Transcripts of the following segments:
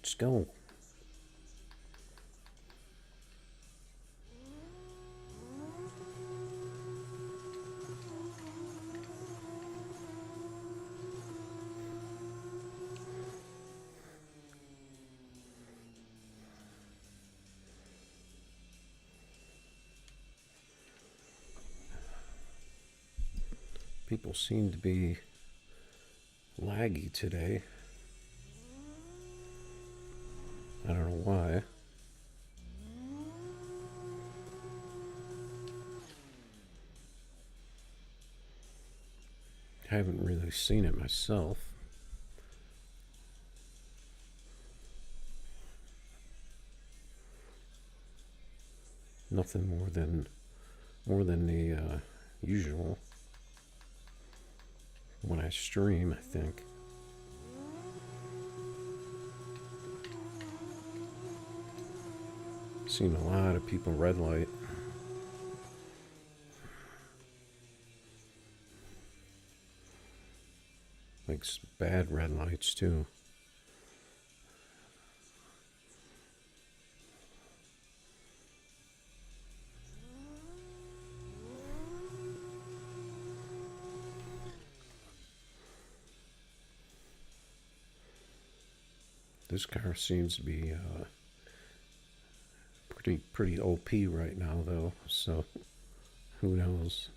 Let's go. People seem to be laggy today. I don't know why. I haven't really seen it myself. Nothing more than the usual when I stream, I think. Seen a lot of people red light. Like bad red lights too. This car seems to be pretty OP right now, though. So who knows?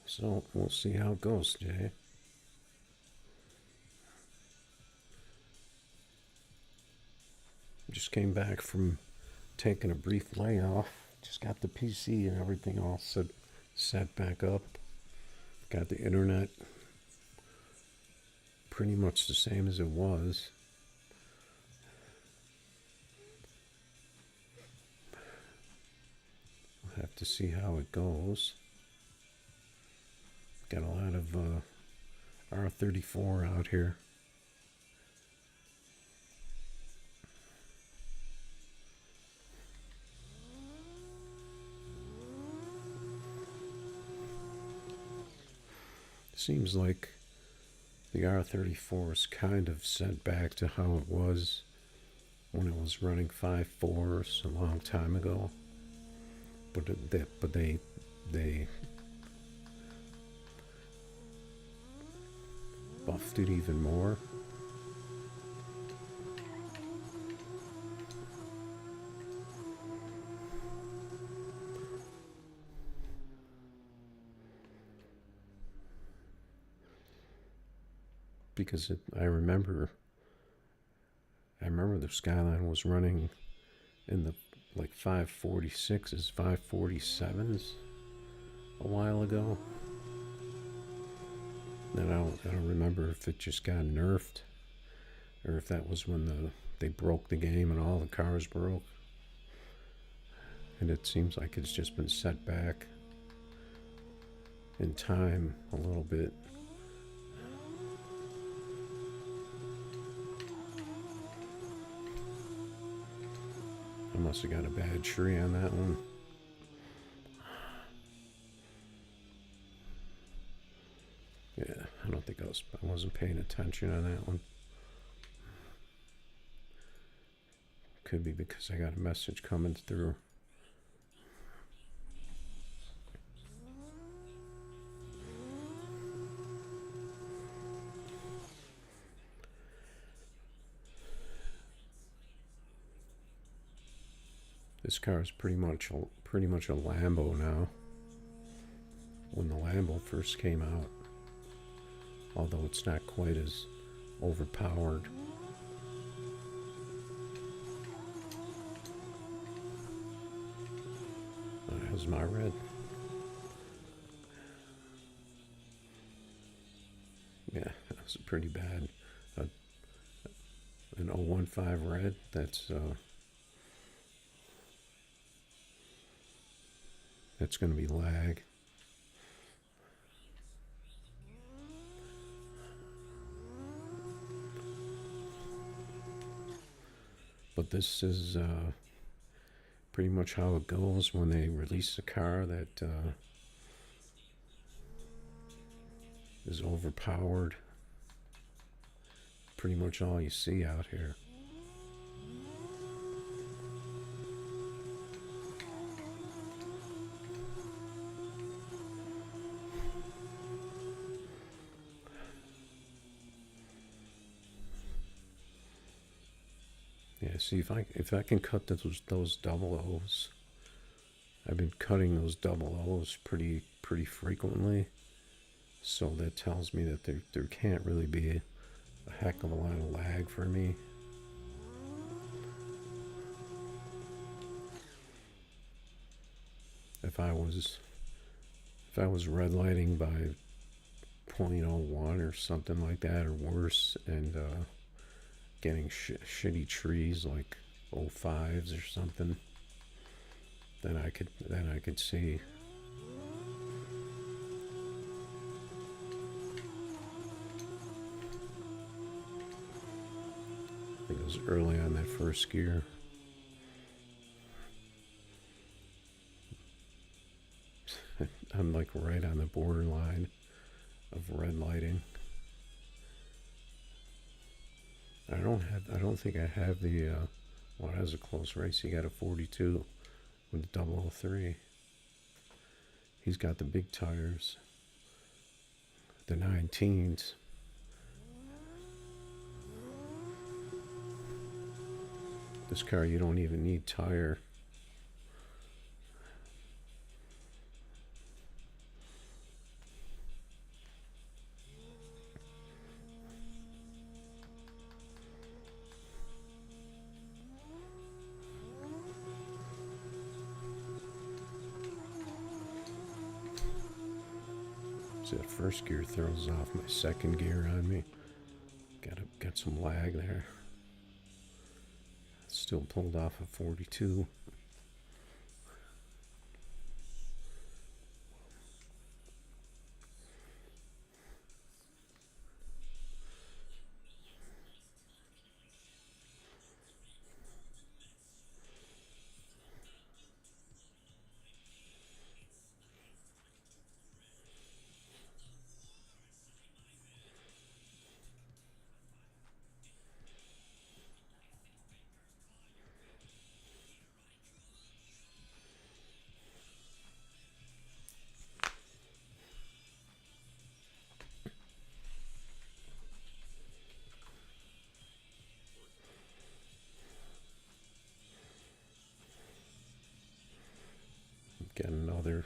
So we'll see how it goes, Jay. Just came back from taking a brief layoff. Just got the PC and everything all set back up. Got the internet pretty much the same as it was. We'll have to see how it goes. Got a lot of R34 out here. Seems like the R34 is kind of set back to how it was when it was running 5.4s a long time ago. But they buffed it even more. Because I remember the SKYLINE was running in the like 546s, 547s a while ago. And I don't remember if it just got nerfed or if that was when they broke the game and all the cars broke. And it seems like it's just been set back in time a little bit. I must have got a bad tree on that one. Yeah, I don't think I wasn't paying attention on that one. Could be because I got a message coming through. This car is pretty much a Lambo now. When the Lambo first came out, although it's not quite as overpowered. How's my red? Yeah, that's pretty bad. An 015 red. That's That's going to be lag. But this is pretty much how it goes when they release a car that is overpowered. Pretty much all you see out here. Yeah, see if I can cut those double O's. I've been cutting those double O's pretty frequently, so that tells me that there can't really be a heck of a lot of lag for me. If I was red lighting by 0.01 or something like that or worse, and getting shitty trees like 05s or something, then I could see. I think it was early on that first gear. I'm like right on the borderline of red lighting. I don't think I have the, well, it has a close race. He got a 42 with the 003. He's got the big tires, the 19s. This car, you don't even need tire. That first gear throws off my second gear on me. Got some lag there. Still pulled off a 42. Got another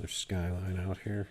SKYLINE out here.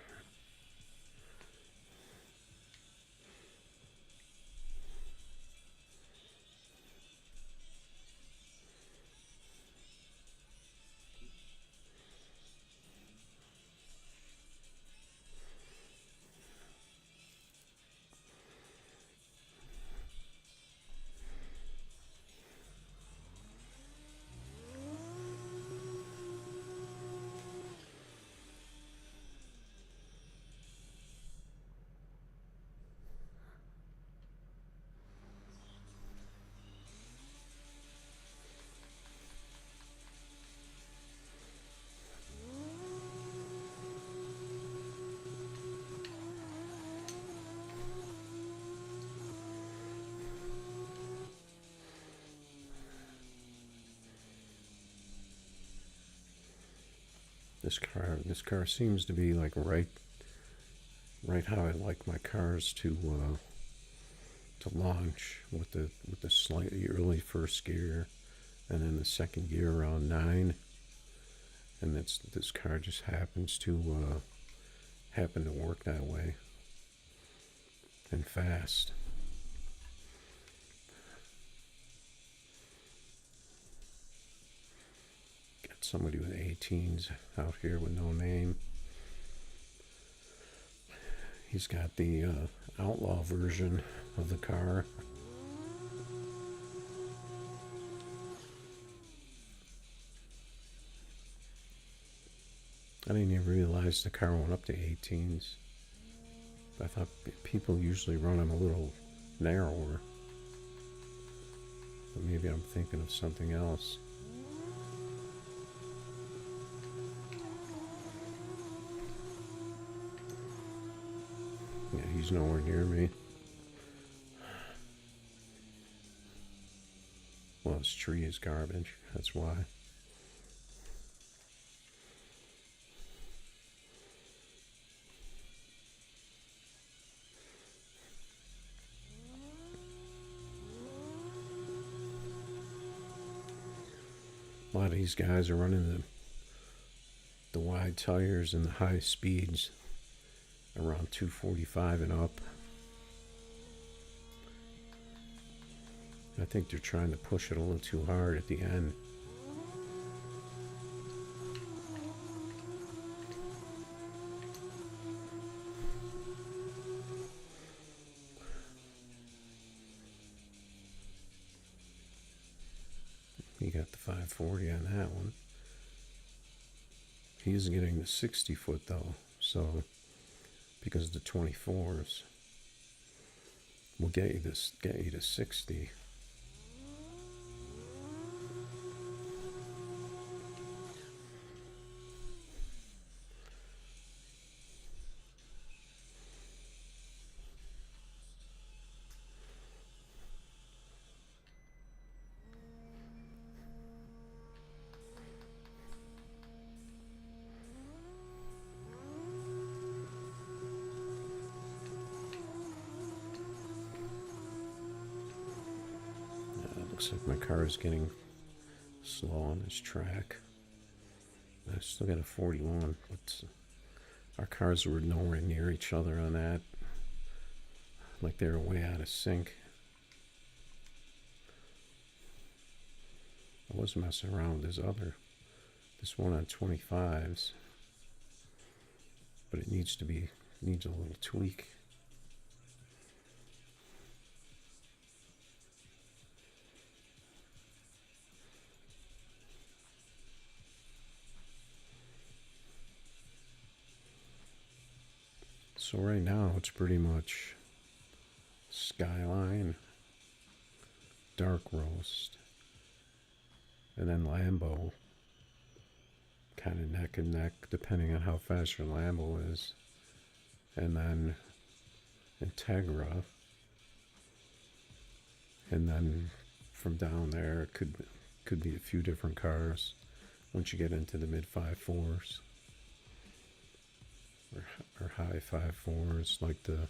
This car seems to be like right how I like my cars to launch, with the slightly early first gear, and then the second gear around 9, and this car just happens to work that way, and fast. Somebody with 18s out here with no name. He's got the outlaw version of the car. I didn't even realize the car went up to 18s. I thought people usually run them a little narrower. But maybe I'm thinking of something else. Yeah, he's nowhere near me. Well, this tree is garbage. That's why. A lot of these guys are running the wide tires and the high speeds around 245 and up. I think they're trying to push it a little too hard at the end. You got the 540 on that one. He's getting the 60 foot though, so because the 24s will get you to 60. Looks like my car is getting slow on this track. I still got a 41, but our cars were nowhere near each other on that. Like they were way out of sync. I was messing around with this one on 25s, but it needs a little tweak. So right now it's pretty much SKYLINE, dark roast, and then Lambo, kind of neck and neck depending on how fast your Lambo is, and then Integra, and then from down there it could be a few different cars once you get into the mid 5.4s. Or high 5.4s, like the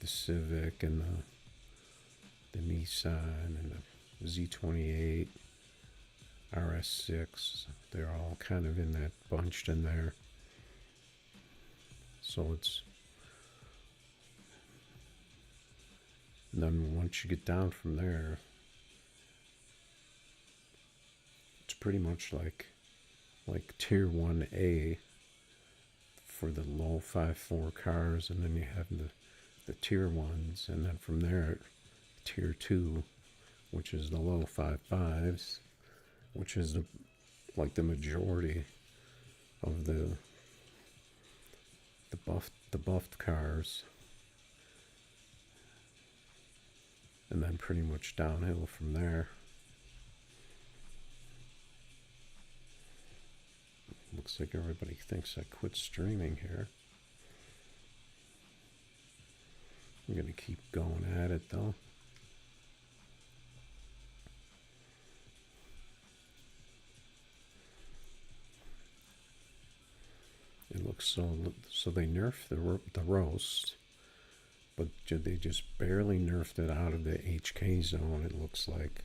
Civic and the Nissan and the Z28, RS6. They're all kind of in that bunched in there. So it's, and then once you get down from there, it's pretty much like tier 1A for the low 5.4 cars, and then you have the tier 1s, and then from there tier 2, which is the low 5.5s, which is the majority of the buffed cars, and then pretty much downhill from there. Looks like everybody thinks I quit streaming here. I'm going to keep going at it though. It looks so they nerfed the roast, but they just barely nerfed it out of the HK zone, it looks like.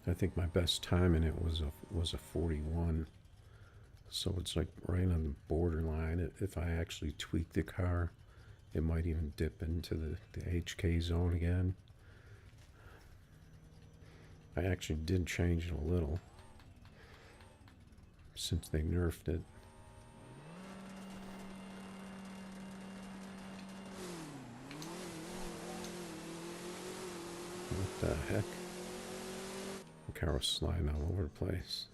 I think my best time in it was a 41, so it's like right on the borderline. If I actually tweak the car, it might even dip into the HK zone again. I actually did change it a little since they nerfed it. The heck? The car was sliding all over the place.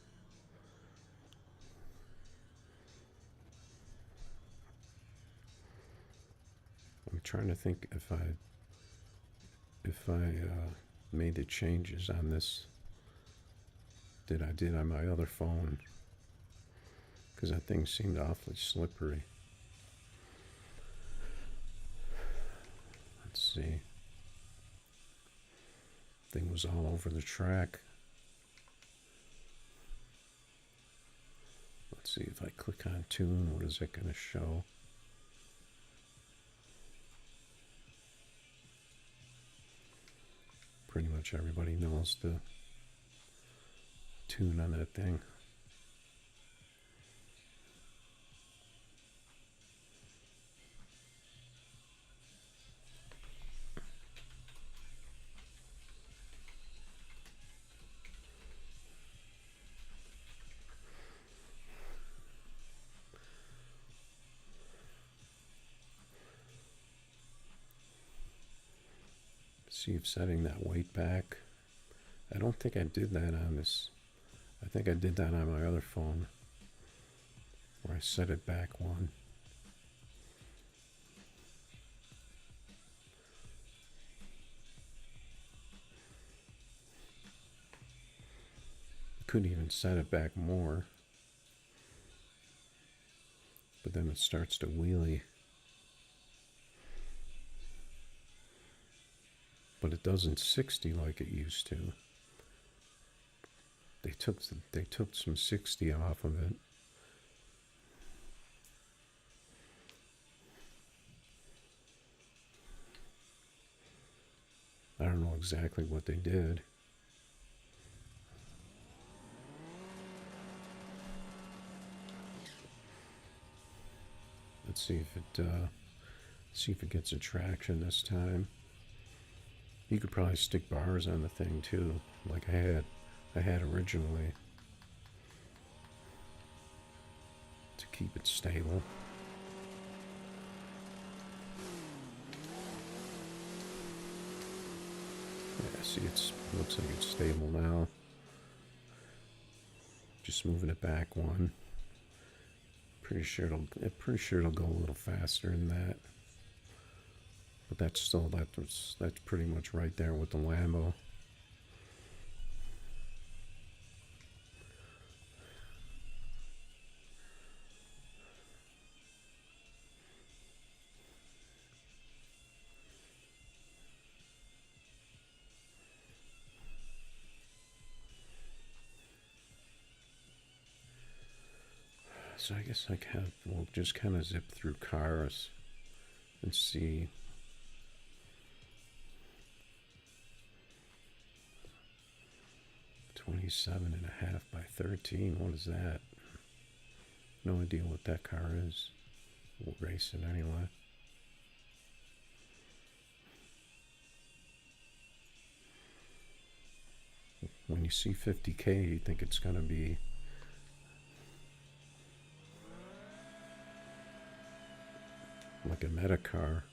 I'm trying to think if I made the changes on this that I did on my other phone, because that thing seemed awfully slippery. Let's see. Thing was all over the track. Let's see if I click on tune, what is it going to show? Pretty much everybody knows the tune on that thing. See if setting that weight back. I don't think I did that on this. I think I did that on my other phone, where I set it back one. Could even set it back more, but then it starts to wheelie. But it doesn't 60 like it used to. They took some 60 off of it. I don't know exactly what they did. Let's see if it gets a traction this time. You could probably stick bars on the thing too, like I had originally, to keep it stable. Yeah, see, looks like it's stable now. Just moving it back one. Pretty sure it'll go a little faster than that. But that's pretty much right there with the Lambo. So I guess we'll just kind of zip through cars and see. $27.5 by 13. What is that? No idea what that car is. We'll race it anyway. When you see 50K, you think it's going to be like a meta car.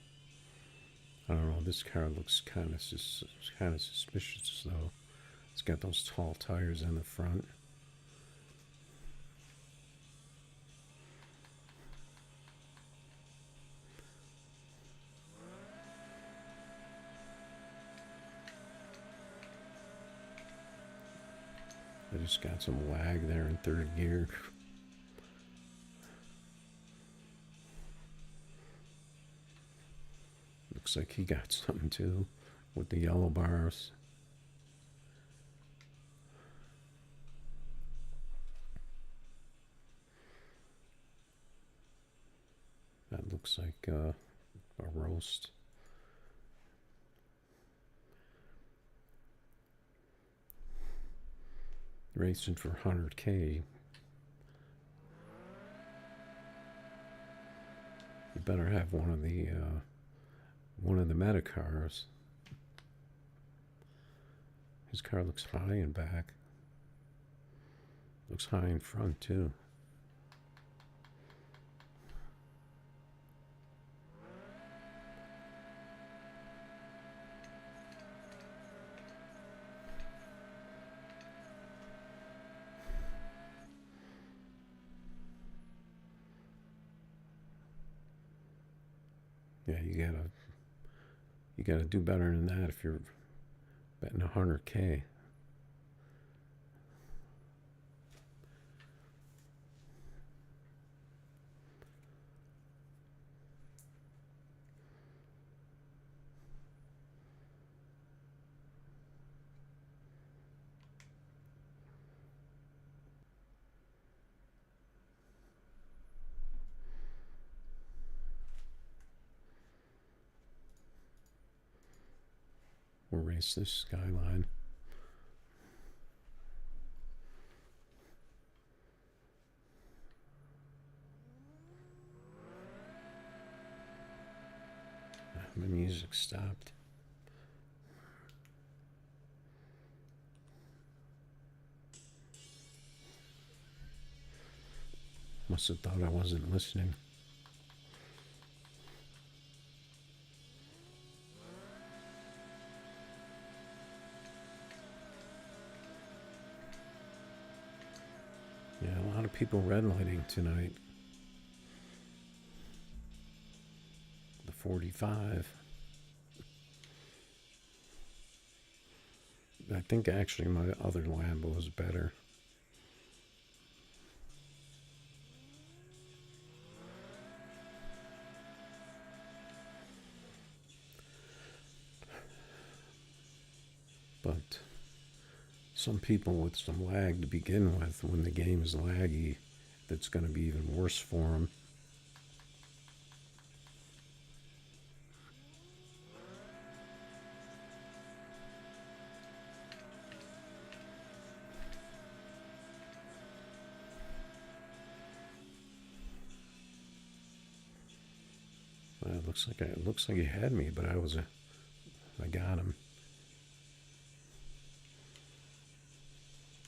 I don't know. This car looks kind of suspicious though. It's got those tall tires in the front. I just got some lag there in third gear. Looks like he got something too with the yellow bars. That looks like a roast. Racing for 100K. You better have one of the meta cars. His car looks high in back. Looks high in front too. Yeah, you gotta do better than that if you're betting 100K. We'll race this Skyline. My music stopped. Must have thought I wasn't listening. Yeah, a lot of people redlighting tonight. The 45. I think actually my other Lambo is better. But some people with some lag to begin with, when the game is laggy, that's going to be even worse for them. Well, it looks like he had me, but I got him.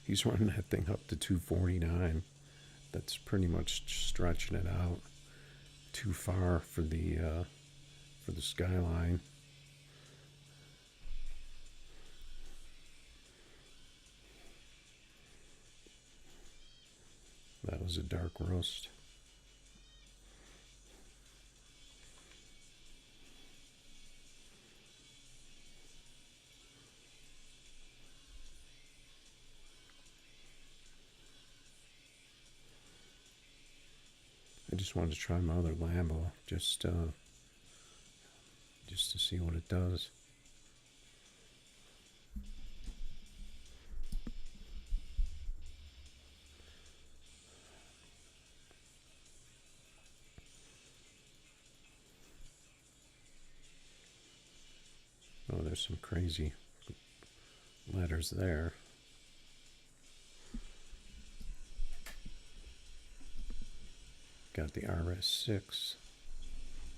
He's running that thing up to 249. That's pretty much stretching it out too far for the Skyline. That was a dark roast. I just wanted to try my other Lambo, just to see what it does. Oh, there's some crazy letters there. Got the RS6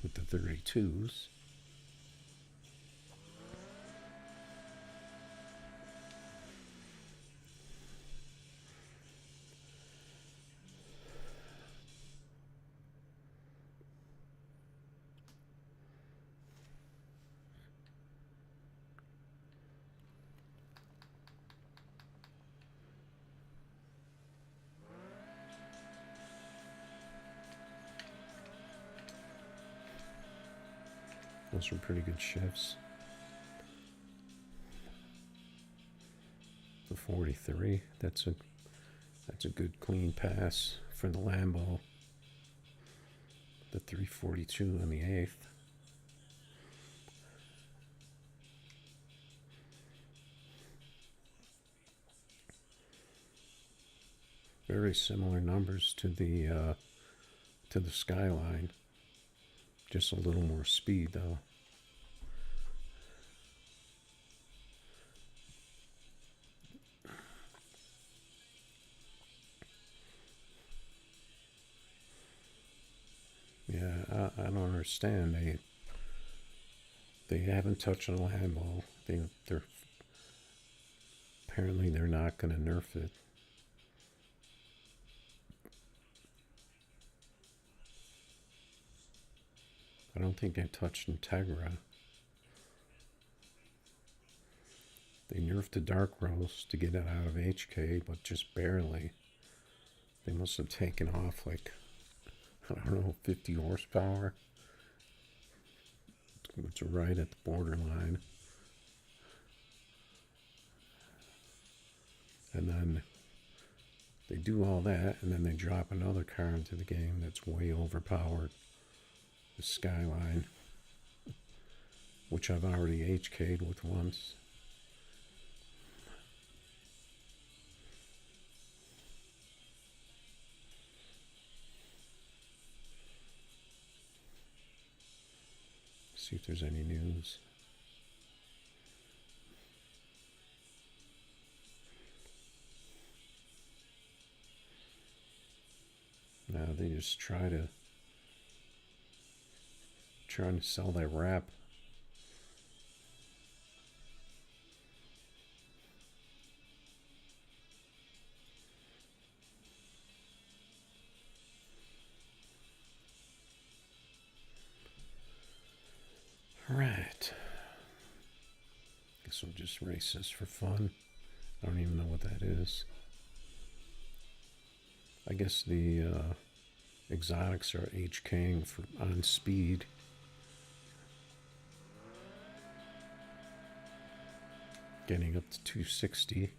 with the 32s. Those are pretty good shifts. The 43, that's a good clean pass for the Lambo. The 342 on the 8th. Very similar numbers to the Skyline. Just a little more speed though. Yeah, I don't understand. They haven't touched a Lambo. They're apparently they're not going to nerf it. I don't think they touched Integra. They nerfed the dark roast to get it out of HK, but just barely. They must have taken off like, I don't know, 50 horsepower. It's right at the borderline. And then they do all that, and then they drop another car into the game that's way overpowered. The SKYLINE, which I've already HK'd with once. See if there's any news. Now they just trying to sell that wrap. All right. Guess we'll just race this for fun. I don't even know what that is. I guess the exotics are HKing on speed. Getting up to 260.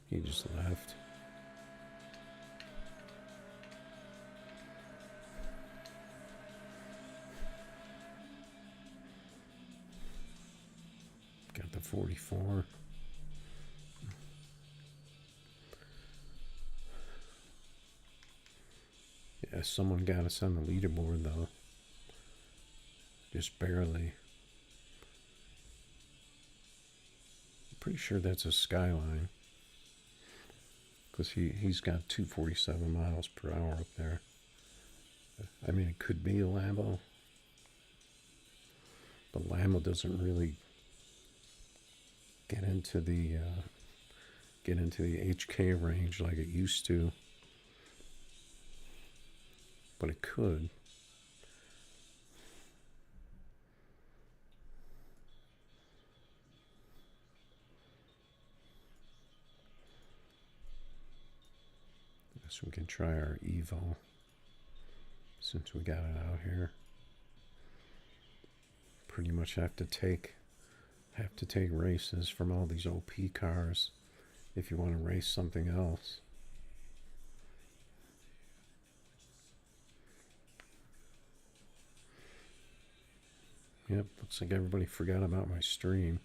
He just left. Got the 44. Yeah, someone got us on the leaderboard though. Just barely. I'm pretty sure that's a SKYLINE. Because he's got 247 miles per hour up there. I mean, it could be a Lambo. But Lambo doesn't really get into the HK range like it used to. But it could. Guess we can try our Evo since we got it out here. Pretty much have to take races from all these OP cars if you want to race something else. Yep, looks like everybody forgot about my stream.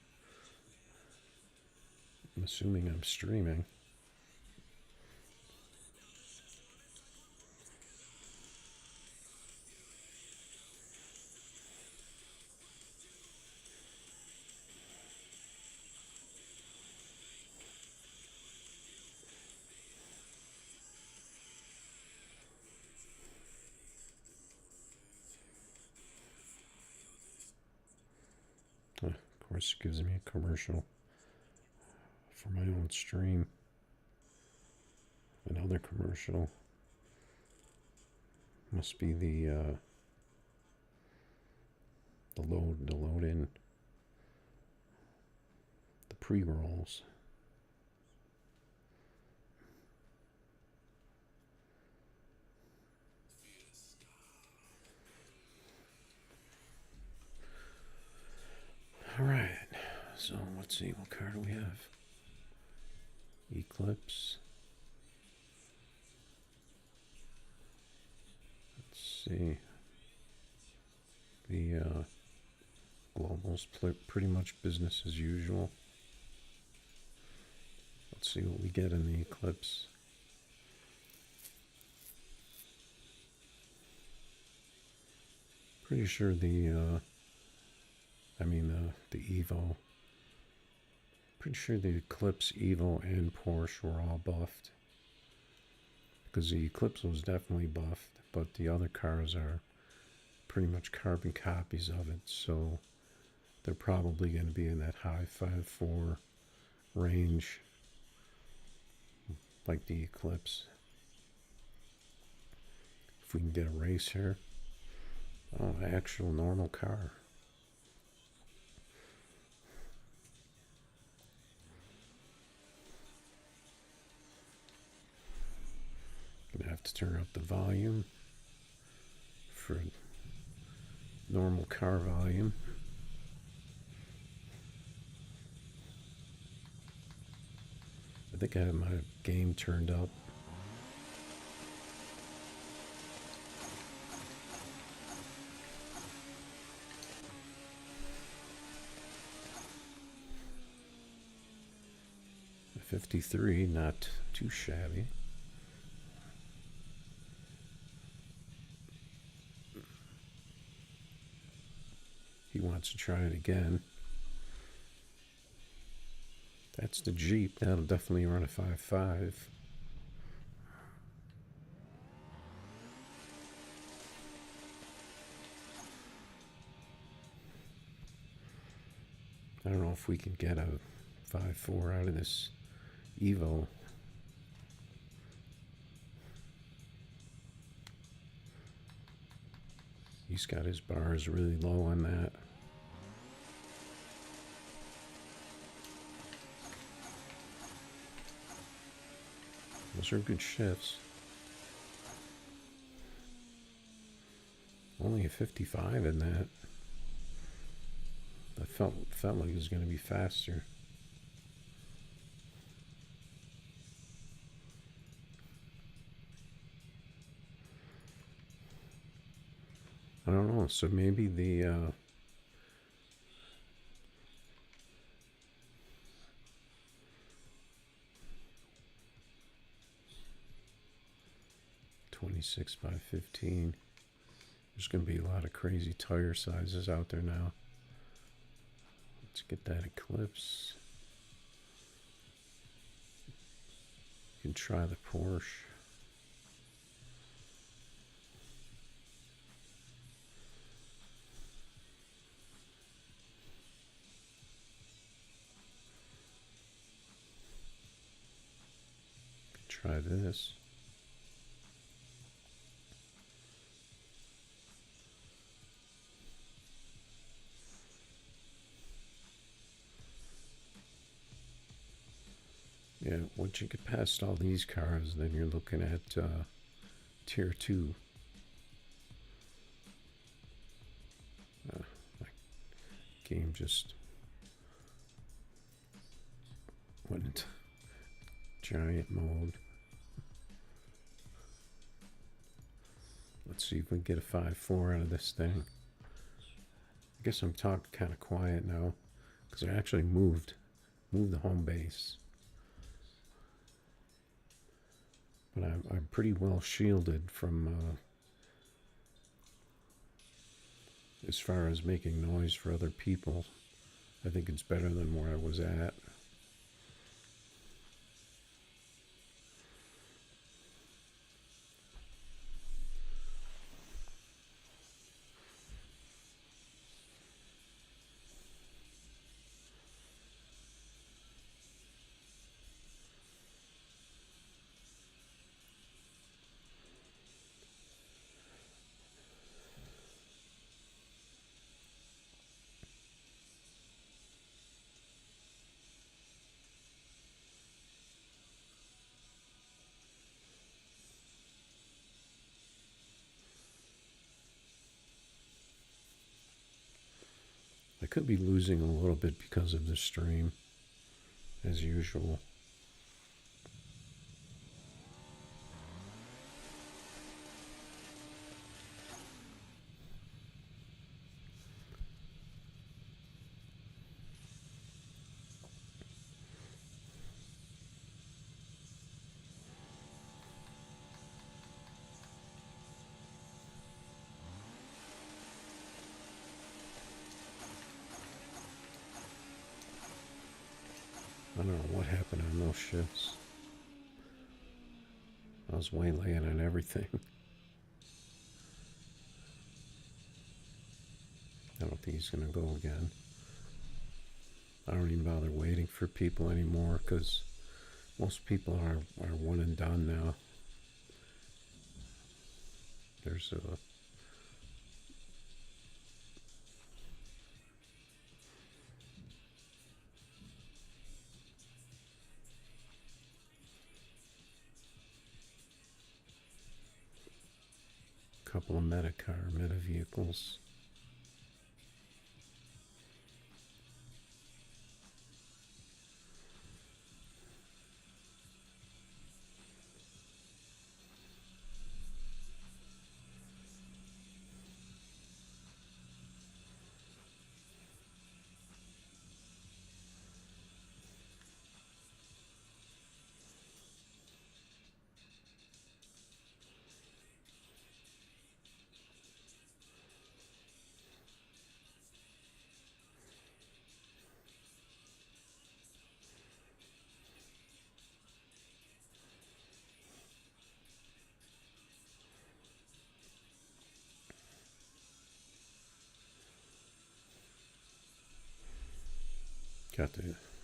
I'm assuming I'm streaming. Of course, it gives me a commercial for my own stream. Another commercial. Must be the load in the pre-rolls. All right, so let's see, what car do we have? Eclipse. Let's see. The Global's pretty much business as usual. Let's see what we get in the Eclipse. Pretty sure the Evo. Pretty sure the Eclipse, Evo, and Porsche were all buffed. Because the Eclipse was definitely buffed, but the other cars are pretty much carbon copies of it, so they're probably going to be in that high 5.4 range, like the Eclipse. If we can get a race here. Oh, actual normal car. have to turn up the volume for normal car volume. I think I have my game turned up. A 53, not too shabby. He wants to try it again. That's the Jeep. That'll definitely run a 5.5. I don't know if we can get a 5.4 out of this Evo. He's got his bars really low on that. Those are good shifts. Only a 55 in that. I felt like it was going to be faster. I don't know. So maybe the 26 by 15. There's going to be a lot of crazy tire sizes out there now. Let's get that Eclipse. You can try the Porsche. Try this. Yeah, once you get past all these cars, then you're looking at tier 2. My game just went into giant mode. Let's see if we can get a 5.4 out of this thing. I guess I'm talking kind of quiet now because I actually moved the home base. But I'm pretty well shielded from as far as making noise for other people. I think it's better than where I was at. I could be losing a little bit because of the stream, as usual. I don't know what happened on those shifts. I was waylaying on everything. I don't think he's going to go again. I don't even bother waiting for people anymore because most people are one and done now. There's a couple of meta vehicles.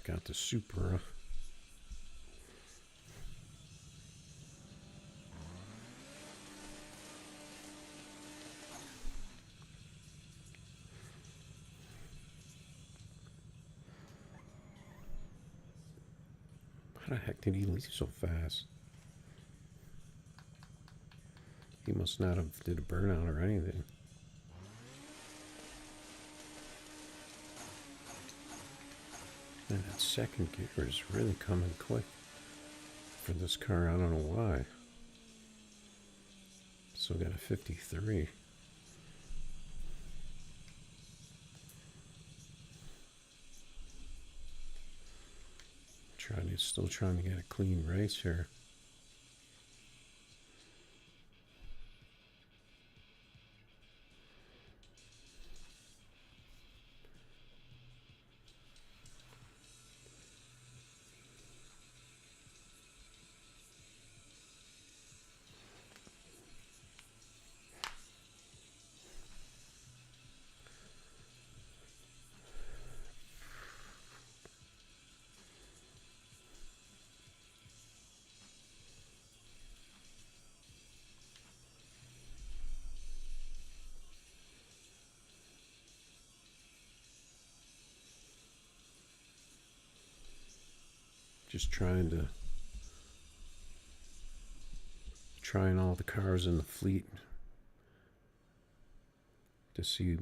Got the Supra. How the heck did he leave so fast? He must not have did a burnout or anything. Man, that second gear is really coming quick for this car. I don't know why. Still got a 53. Still trying to get a clean race here. Just trying all the cars in the fleet to see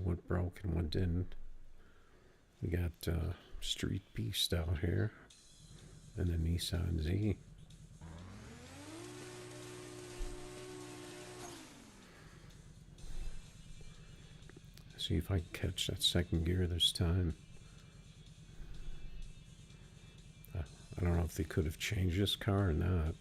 what broke and what didn't. We got Street Beast out here and the Nissan Z. See if I can catch that second gear this time. I don't know if they could have changed this car or not.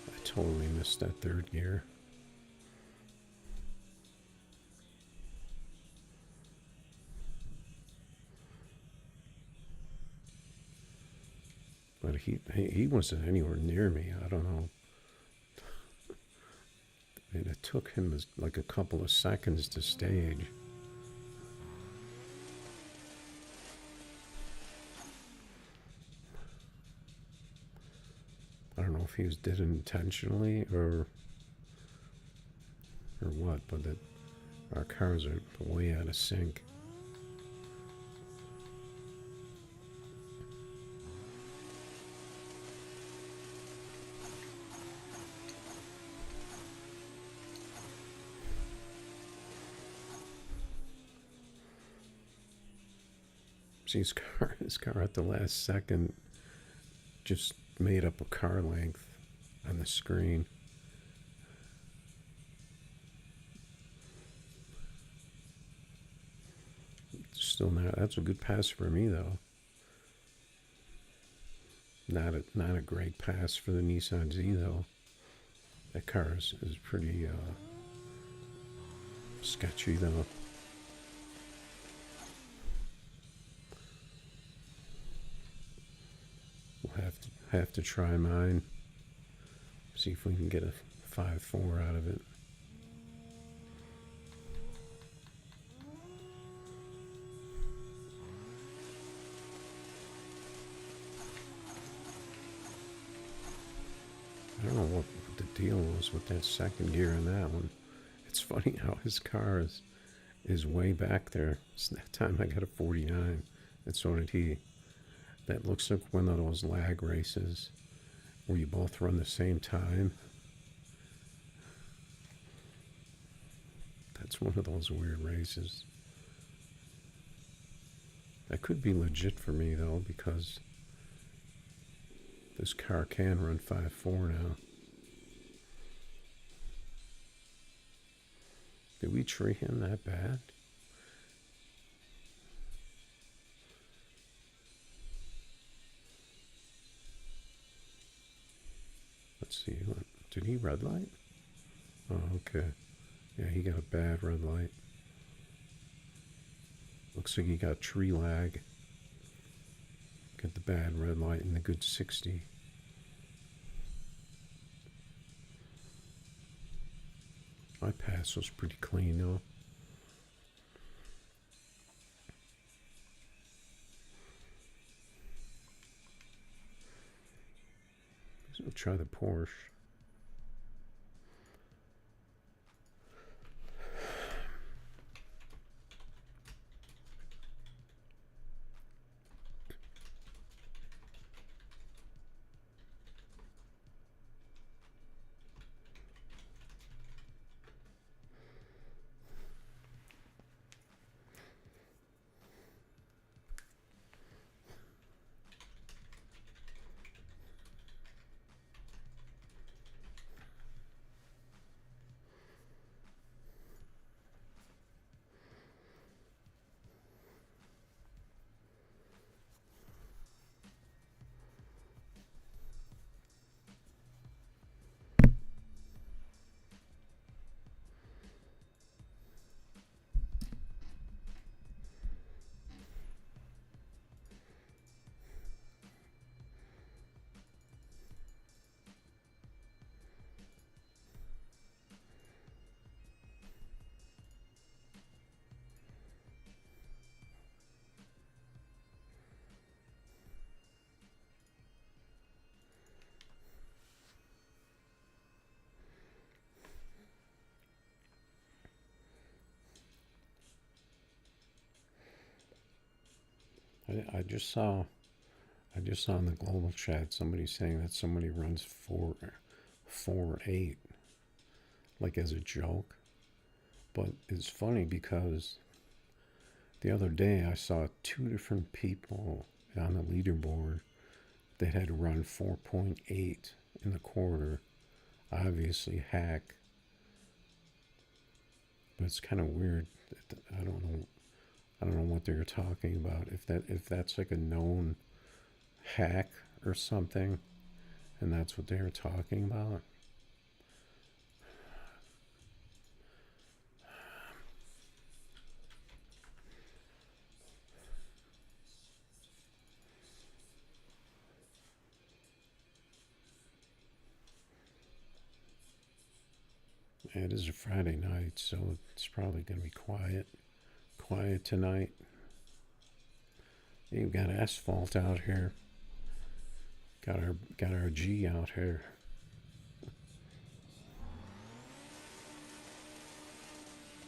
I totally missed that third gear. But he wasn't anywhere near me. I don't know. And it took him like a couple of seconds to stage. I don't know if he did it intentionally or what, but our cars are way out of sync. His car at the last second just made up a car length on the screen. Still not. That's a good pass for me though. Not a great pass for the Nissan Z though. That car is pretty sketchy though. We'll have to try mine. See if we can get a 5.4 out of it. I don't know what the deal was goes with that second gear in that one. It's funny how his car is way back there. So that time I got a 49, and so did he. That looks like one of those lag races where you both run the same time. That's one of those weird races. That could be legit for me though, because this car can run 5.4 now. Did we tree him that bad? Let's see. Did he red light? Oh, okay. Yeah, he got a bad red light. Looks like he got tree lag. Got the bad red light and the good 60. My pass was pretty clean though. So we'll try the Porsche. I just saw in the global chat somebody saying that somebody runs 4.8 like as a joke. But it's funny because the other day I saw 2 different people on the leaderboard that had run 4.8 in the quarter. Obviously hack. But it's kind of weird. I don't know what they were talking about. If that's like a known hack or something, and that's what they were talking about. It is a Friday night, so it's probably going to be quiet tonight. You've got asphalt out here. Got our G out here.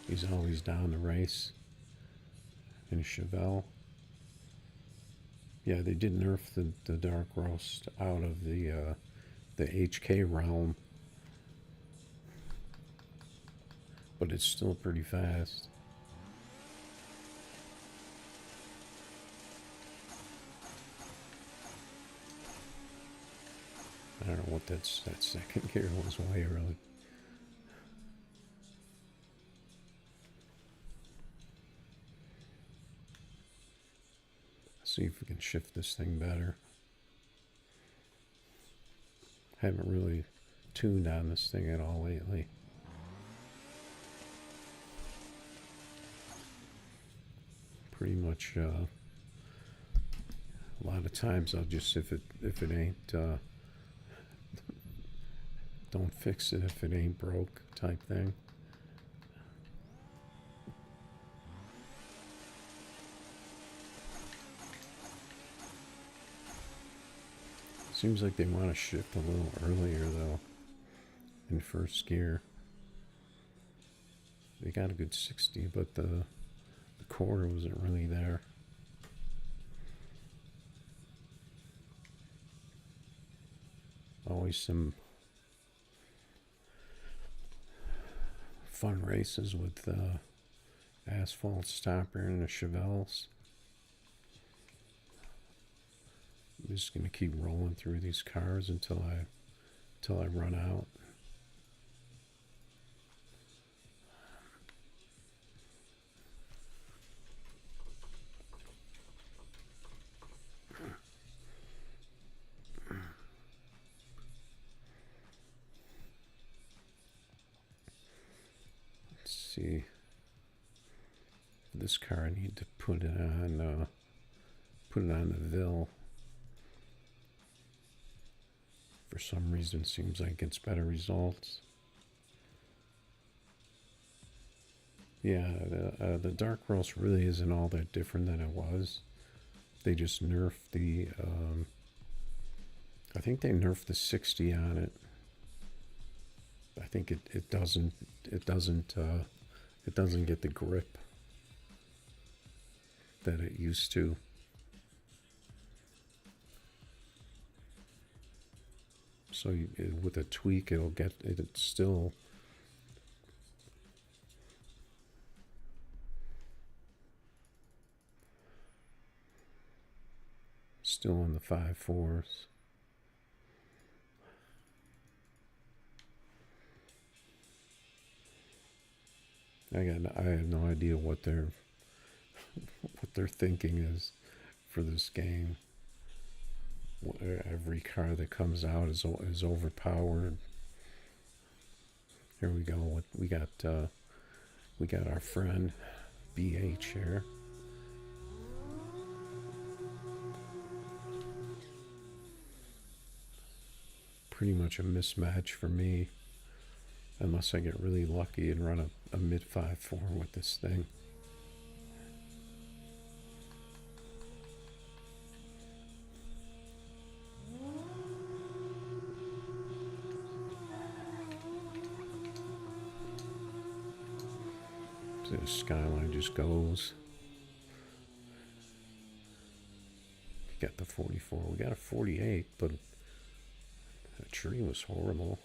He's always down to race. And Chevelle. Yeah, they did nerf the dark roast out of the HK realm. But it's still pretty fast. I don't know what that second gear was way early. Let's see if we can shift this thing better. Haven't really tuned on this thing at all lately. Pretty much a lot of times I'll just, if it ain't don't fix it if it ain't broke type thing. Seems like they want to shift a little earlier though. in first gear. They got a good 60, but the quarter wasn't really there. Always some fun races with the asphalt stopper and the Chevelles. I'm just gonna keep rolling through these cars until I run out. See, this car I need to put it on the Ville. For some reason, it seems like it's better results. Yeah, the Dark Roast really isn't all that different than it was. They just nerfed the. I think they nerfed the 60 on it. I think it doesn't get the grip that it used to. So with a tweak, it'll get it's still in the 5.4s. I have no idea what their thinking is for this game. Every car that comes out is overpowered. Here we go. We got our friend BH here. Pretty much a mismatch for me, unless I get really lucky and run a mid 5.4 with this thing. So the SKYLINE just goes. We got the 44. We got a 48, but the tree was horrible.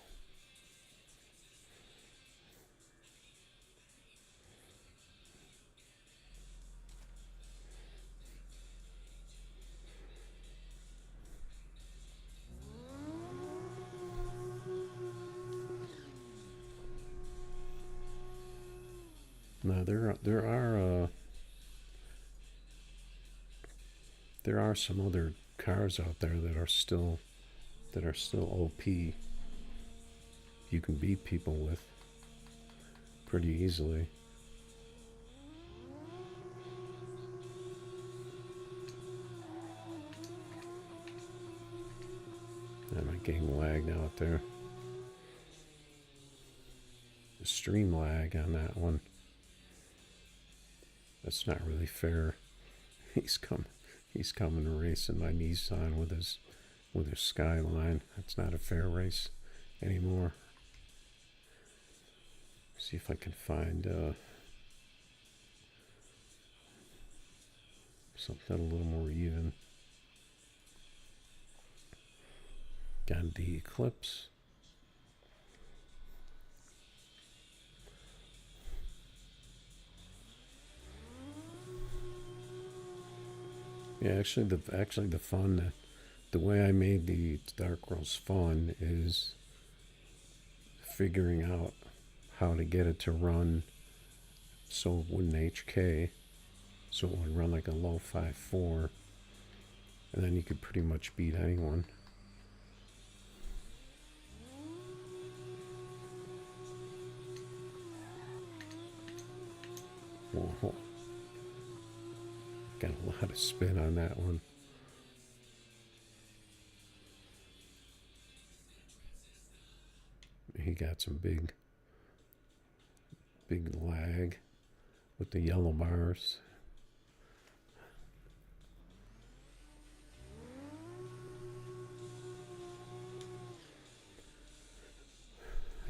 Now there are some other cars out there that are still OP. You can beat people with pretty easily. I'm getting lagged out there. The stream lag on that one. That's not really fair. He's coming to racing my Nissan with his SKYLINE. That's not a fair race anymore. See if I can find something a little more even. Got the Eclipse. Yeah, actually the fun, the way I made the Dark Roast fun is figuring out how to get it to run so it wouldn't HK, so it would run like a low 5.4, and then you could pretty much beat anyone. Whoa. Got a lot of spin on that one. He got some big lag with the yellow bars.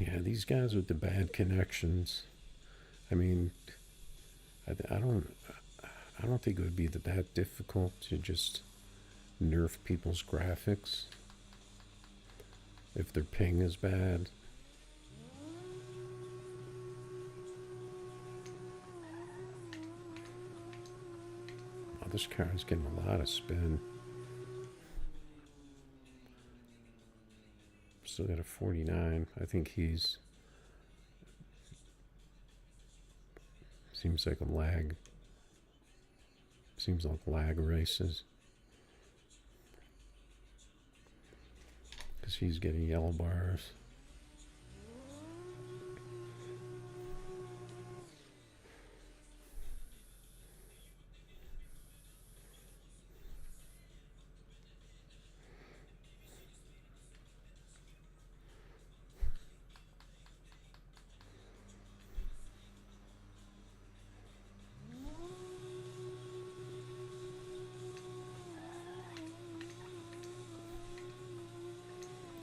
Yeah, these guys with the bad connections. I mean, I don't think it would be that difficult to just nerf people's graphics if their ping is bad. Oh, this car is getting a lot of spin. Still got a 49. I think he's... Seems like a lag. Seems like lag races. Because he's getting yellow bars.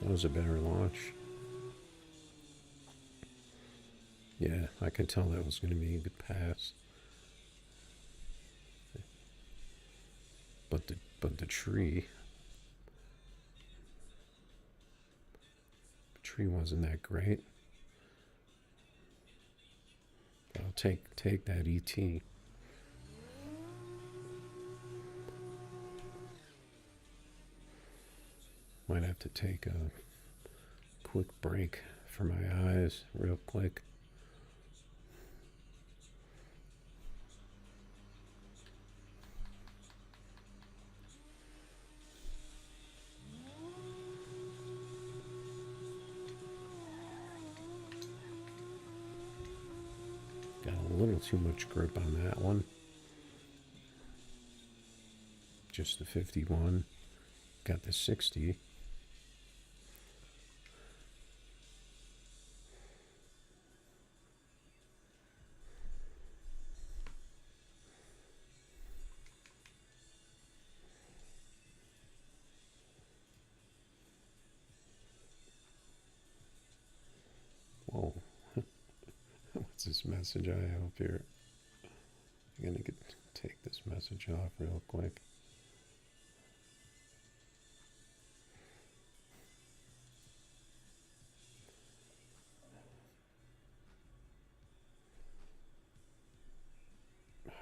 That was a better launch. Yeah, I could tell that was going to be a good pass. But the tree wasn't that great. I'll take that ET. Might have to take a quick break for my eyes real quick. Got a little too much grip on that one. Just the 51. Got the 60. Whoa. What's this message I have here? I'm gonna take this message off real quick.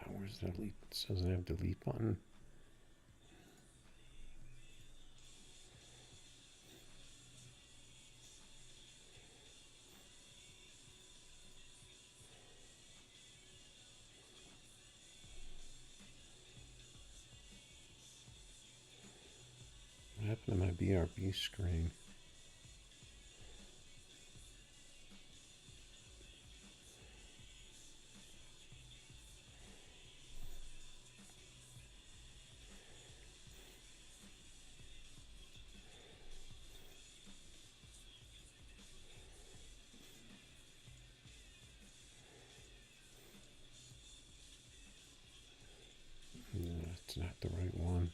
Where's the delete? It doesn't have delete button. What happened to my BRB screen? No, it's not the right one.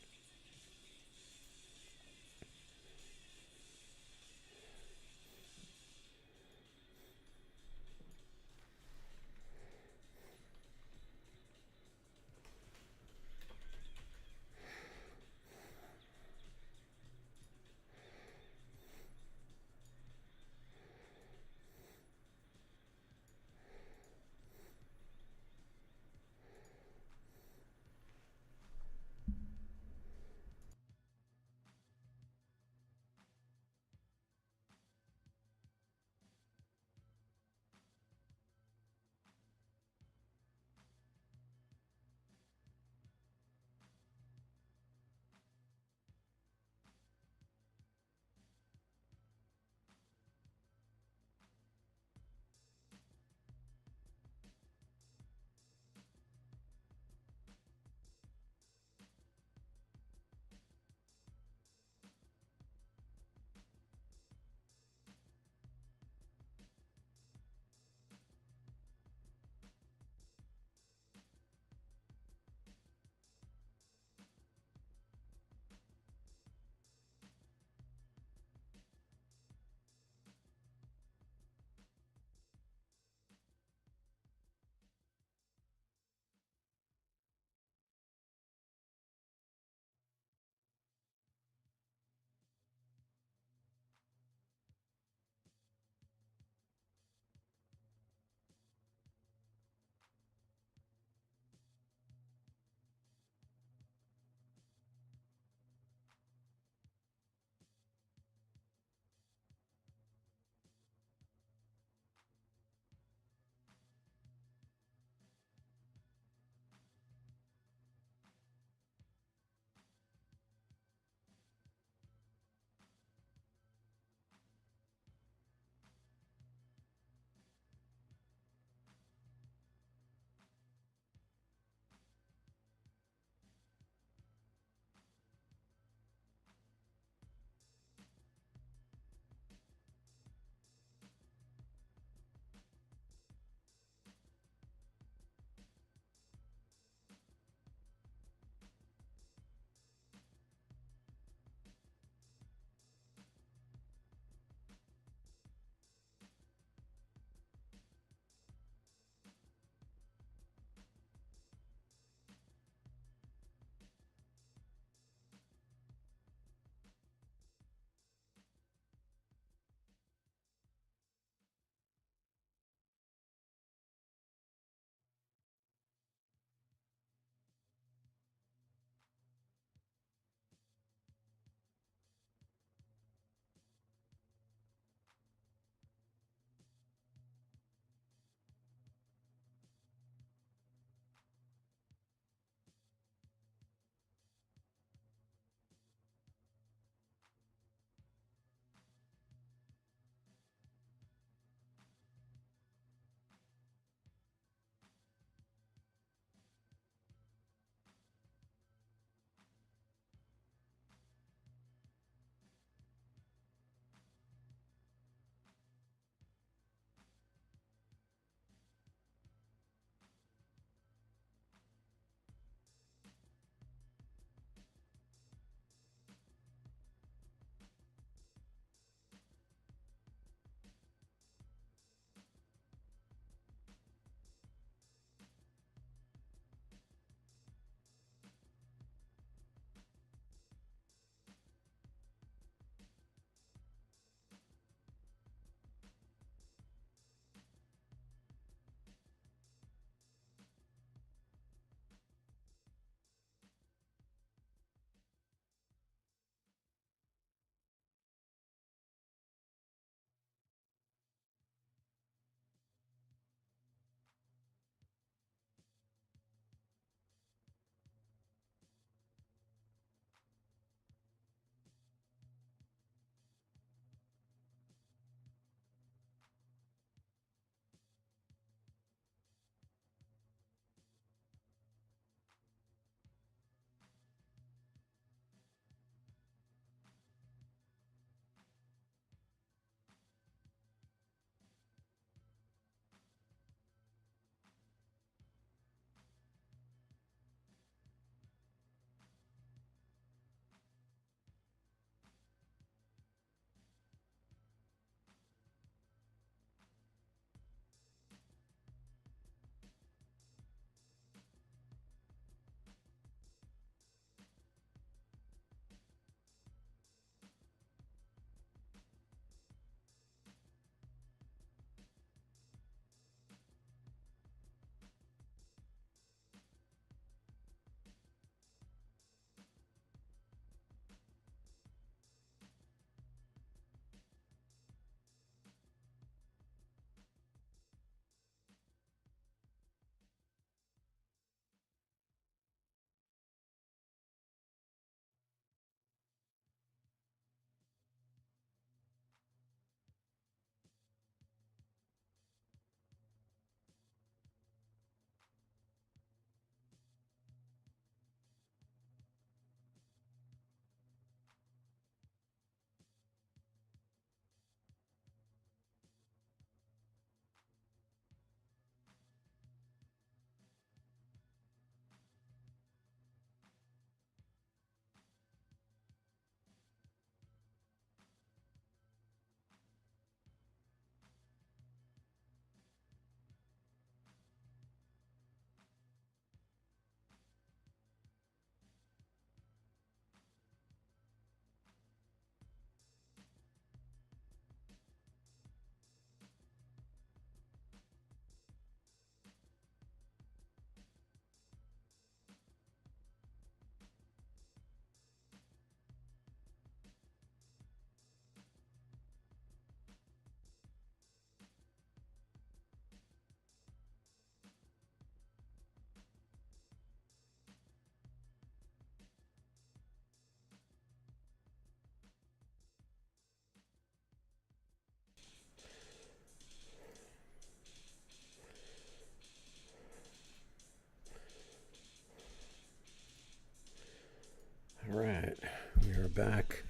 back.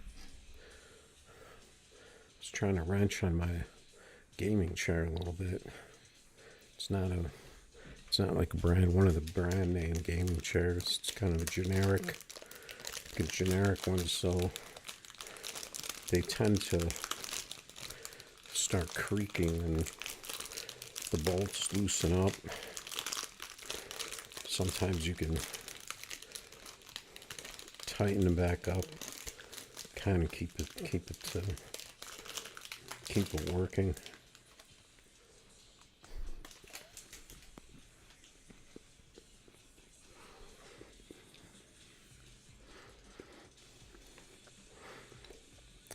I was trying to wrench on my gaming chair a little bit. It's not like one of the brand name gaming chairs. It's kind of a generic one, so they tend to start creaking and the bolts loosen up. Sometimes you can tighten them back up, kind of keep it working.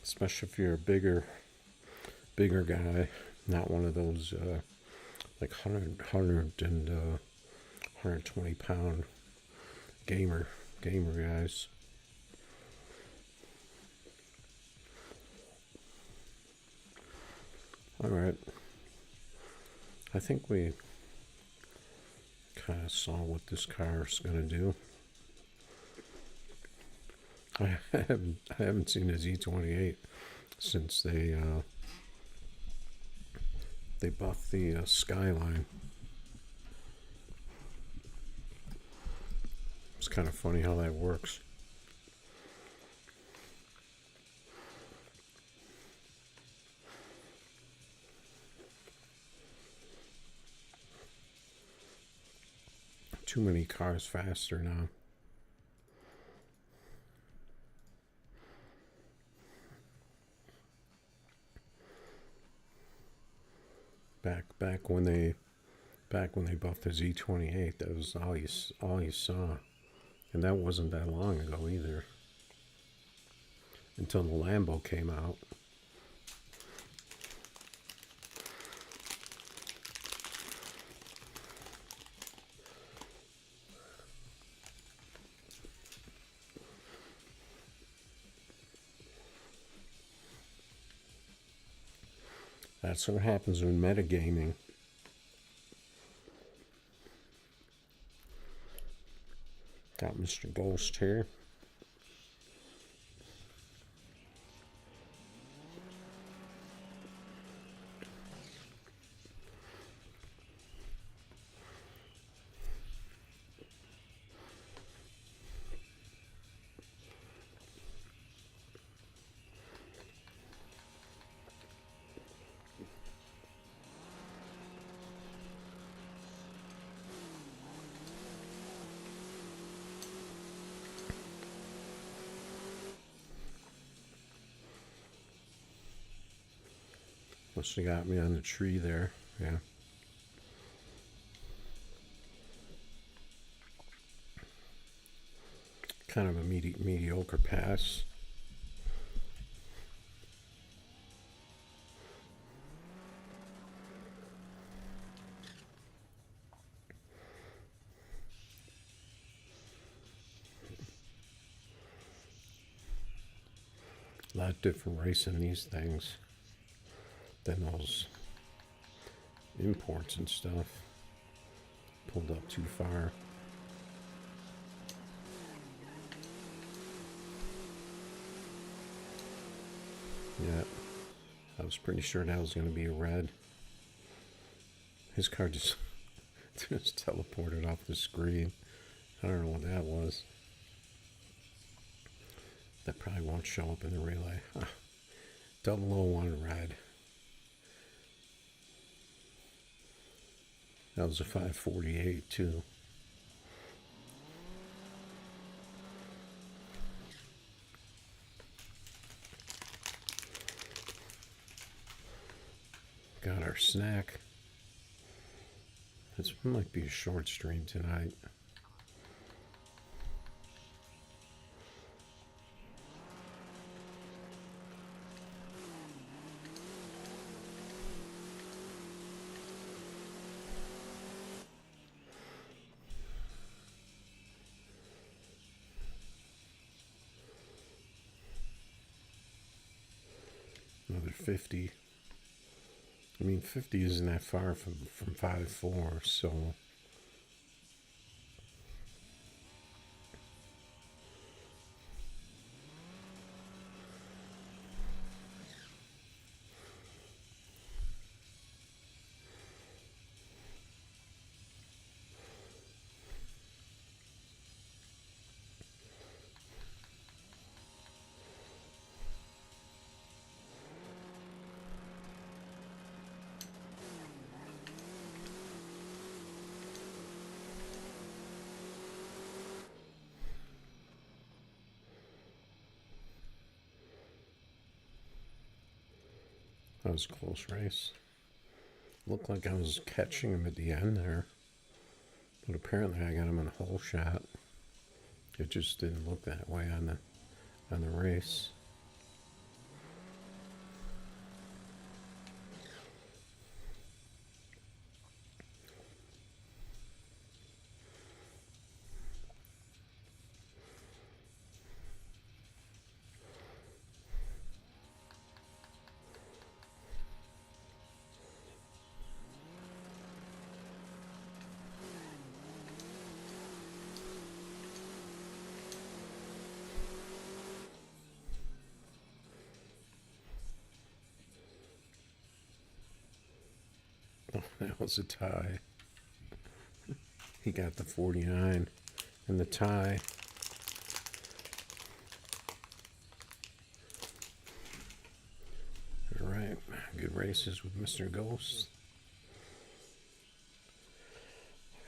Especially if you're a bigger guy, not one of those like 120 pound gamer guys. All right, I think we kind of saw what this car is going to do. I haven't seen a Z28 since they buffed the SKYLINE. It's kind of funny how that works. Too many cars faster now. Back when they buffed the Z28, that was all you saw, and that wasn't that long ago either. Until the Lambo came out. That's what happens when metagaming. Got Mr. Ghost here. Must have got me on the tree there, yeah. Kind of a mediocre pass. A lot different racing these things than those imports and stuff. Pulled up too far. Yeah, I was pretty sure that was going to be a red. His car just teleported off the screen. I don't know what that was. That probably won't show up in the relay. 001 red. That was a 548 too. Got our snack. This might be a short stream tonight. Another 50. I mean, 50 isn't that far from 5.4, so That was a close race. Looked like I was catching him at the end there, but apparently I got him in a hole shot. It just didn't look that way on the race. Oh, that was a tie. He got the 49 in the tie. All right, good races with Mr. Ghost.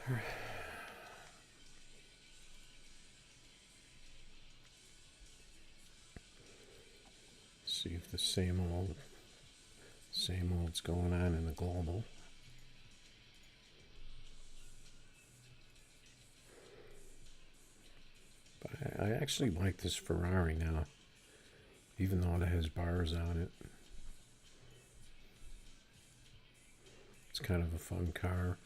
All right. See if the same old's going on in the global. But I actually like this Ferrari now, even though it has bars on it. It's kind of a fun car.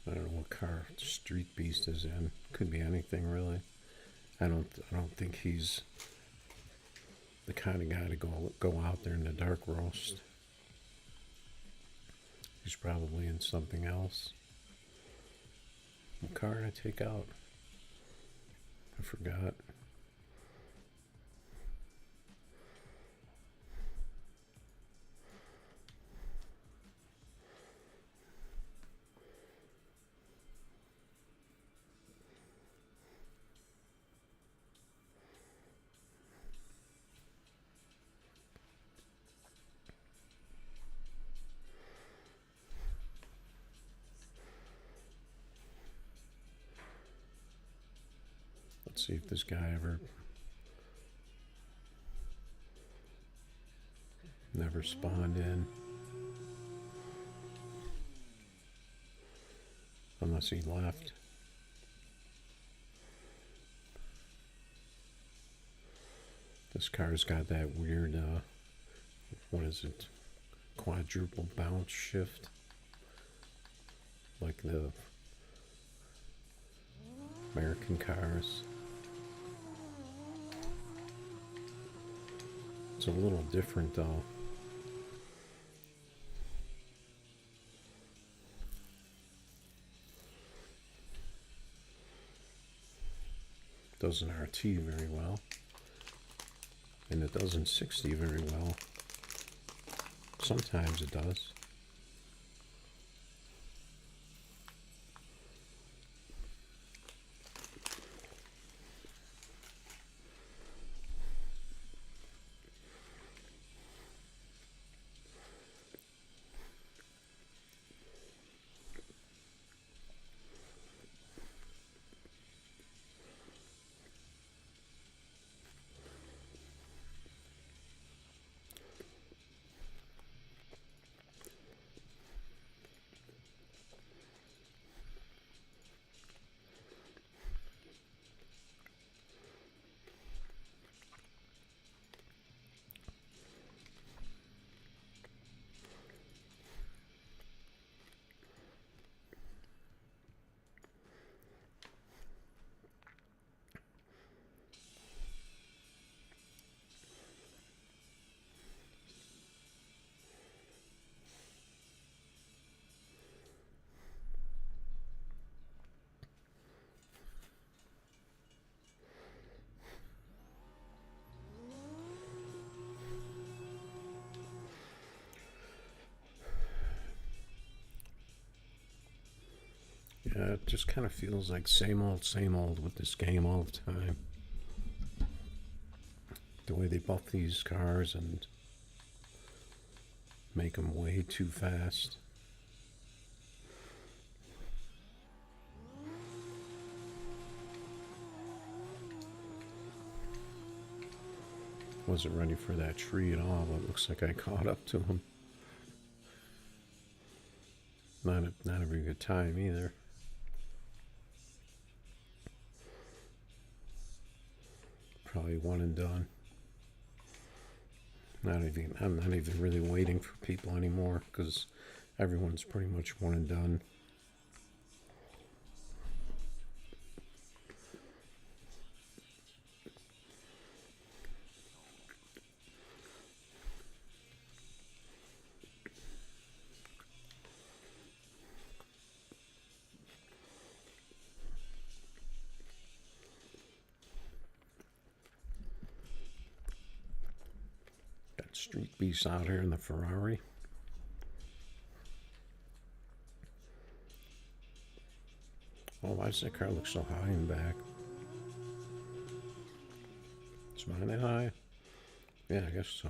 I don't know what car Street Beast is in. Could be anything really. I don't think he's the kind of guy to go out there in the dark roast. He's probably in something else. What car did I take out? I forgot. Let's see if this guy never spawned in. Unless he left. This car's got that weird, what is it? Quadruple bounce shift. Like the American cars. It's a little different though. Doesn't RT very well. And it doesn't 60 very well. Sometimes it does. Yeah, it just kind of feels like same old with this game all the time. The way they buff these cars and make them way too fast. Wasn't ready for that tree at all, but it looks like I caught up to him. Not a very good time either. Probably one and done. I'm not even really waiting for people anymore because everyone's pretty much one and done. Street beast out here in the Ferrari. Oh, why does that car look so high in the back? Is mine that high? Yeah, I guess so.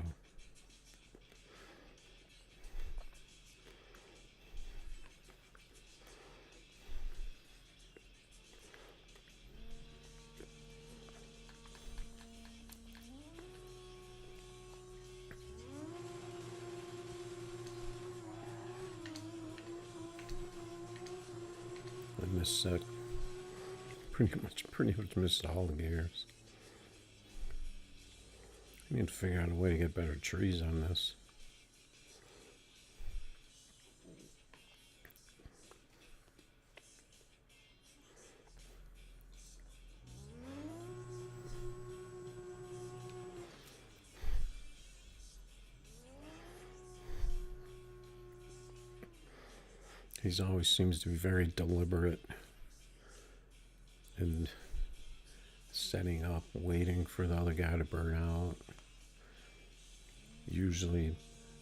Missed pretty much missed all the gears. I need to figure out a way to get better trees on this. He always seems to be very deliberate in setting up, waiting for the other guy to burn out. Usually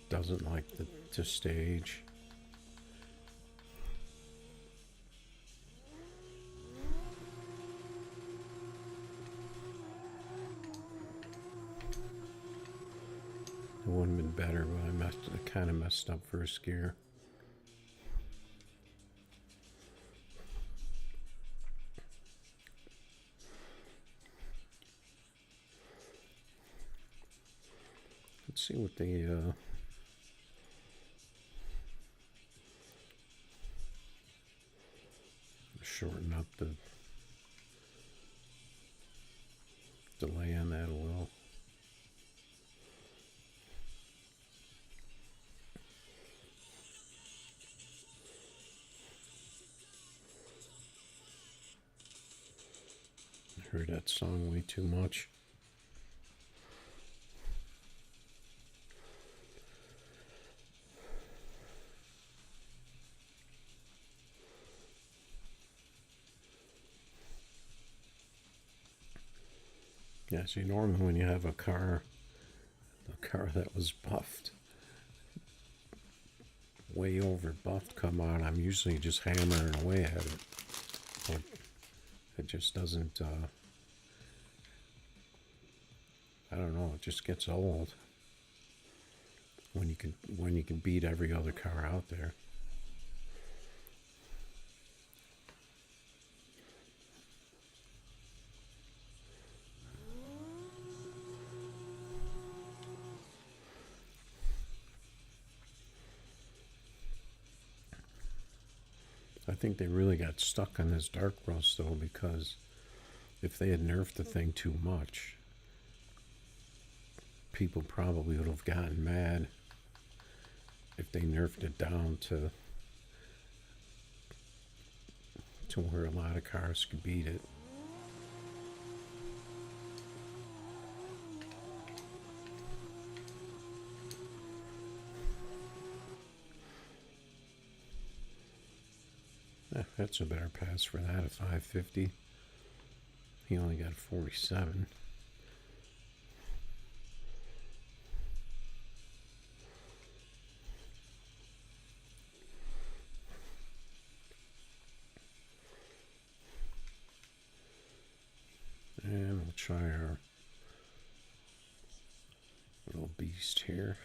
doesn't like to stage. It wouldn't have been better, but I kind of messed up first gear. Let's see what the shorten up the delay on that a little. I heard that song way too much. Yeah, see, normally when you have a car that was buffed, way over buffed come on, I'm usually just hammering away at it. But it just doesn't, I don't know, it just gets old when you can beat every other car out there. I think they really got stuck on this dark rust though, because if they had nerfed the thing too much, people probably would have gotten mad if they nerfed it down to where a lot of cars could beat it. That's a better pass for that at 550. He only got 47. And we'll try our little beast here.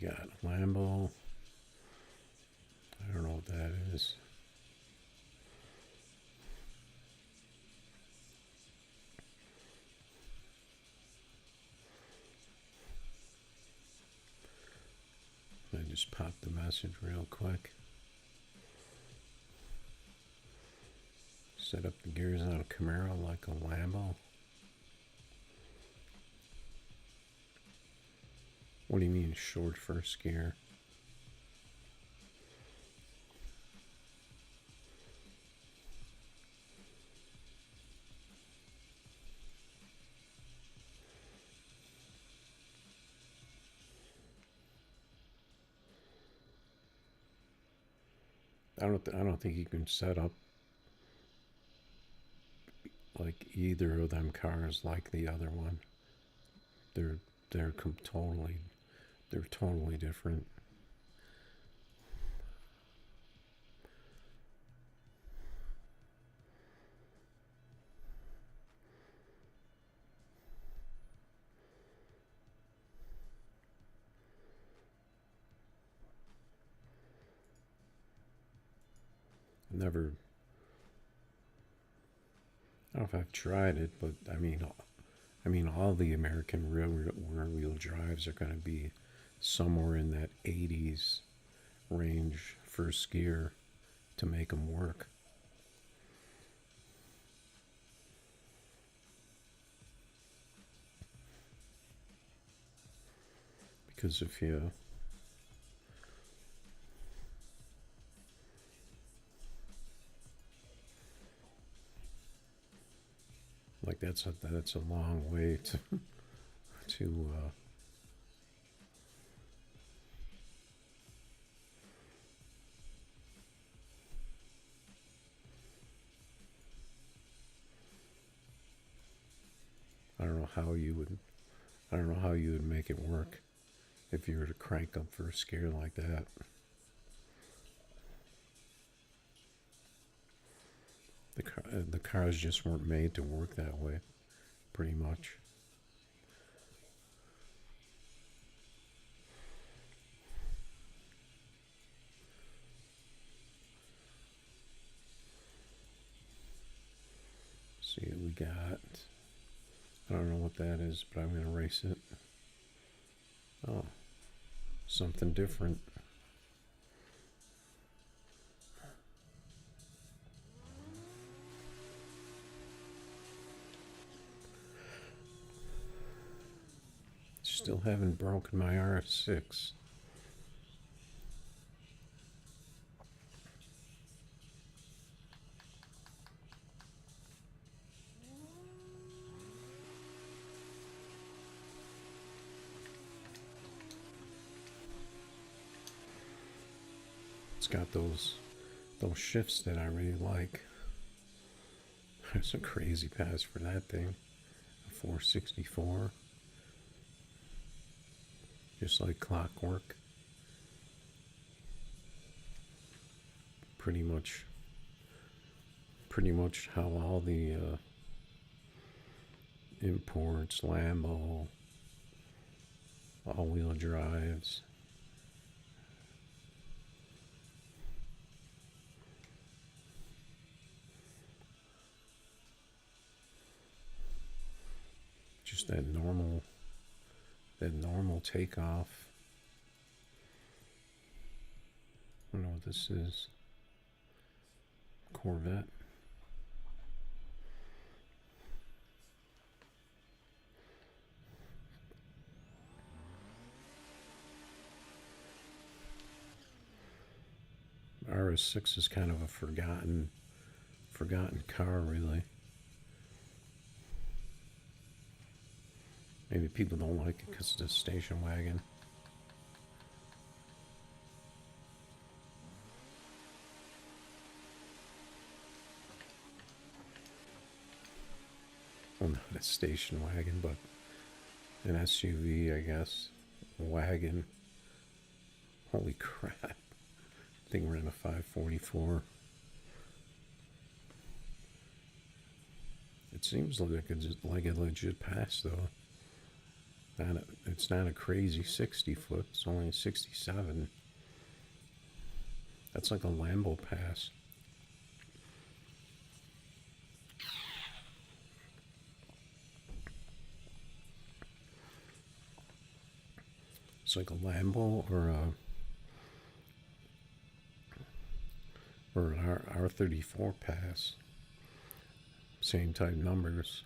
You got Lambo. I don't know what that is. I just popped the message real quick. Set up the gears on a Camaro like a Lambo. What do you mean short first gear? I don't think you can set up like either of them cars like the other one. They're totally different. Never. I don't know if I've tried it, but I mean, all the American rear-wheel drives are going to be somewhere in that 80s range first gear to make them work. Because if you like, that's a long way to I don't know how you would make it work if you were to crank up first gear like that. The cars just weren't made to work that way, pretty much. See what we got. I don't know what that is, but I'm going to race it. Oh, something different. Still haven't broken my RS6. It's got those shifts that I really like. There's a crazy pass for that thing. A 464. Just like clockwork. Pretty much how all the imports, Lambo, all-wheel drives, just that normal takeoff. I don't know what this is. Corvette. RS6 is kind of a forgotten car, really. Maybe people don't like it because it's a station wagon. Well, not a station wagon, but an SUV, I guess. A wagon. Holy crap. I think we're in a 544. It seems like a legit pass, though. It's not a crazy 60 foot. It's only a 67. That's like a Lambo pass. It's like a Lambo or an R34 pass. Same type numbers.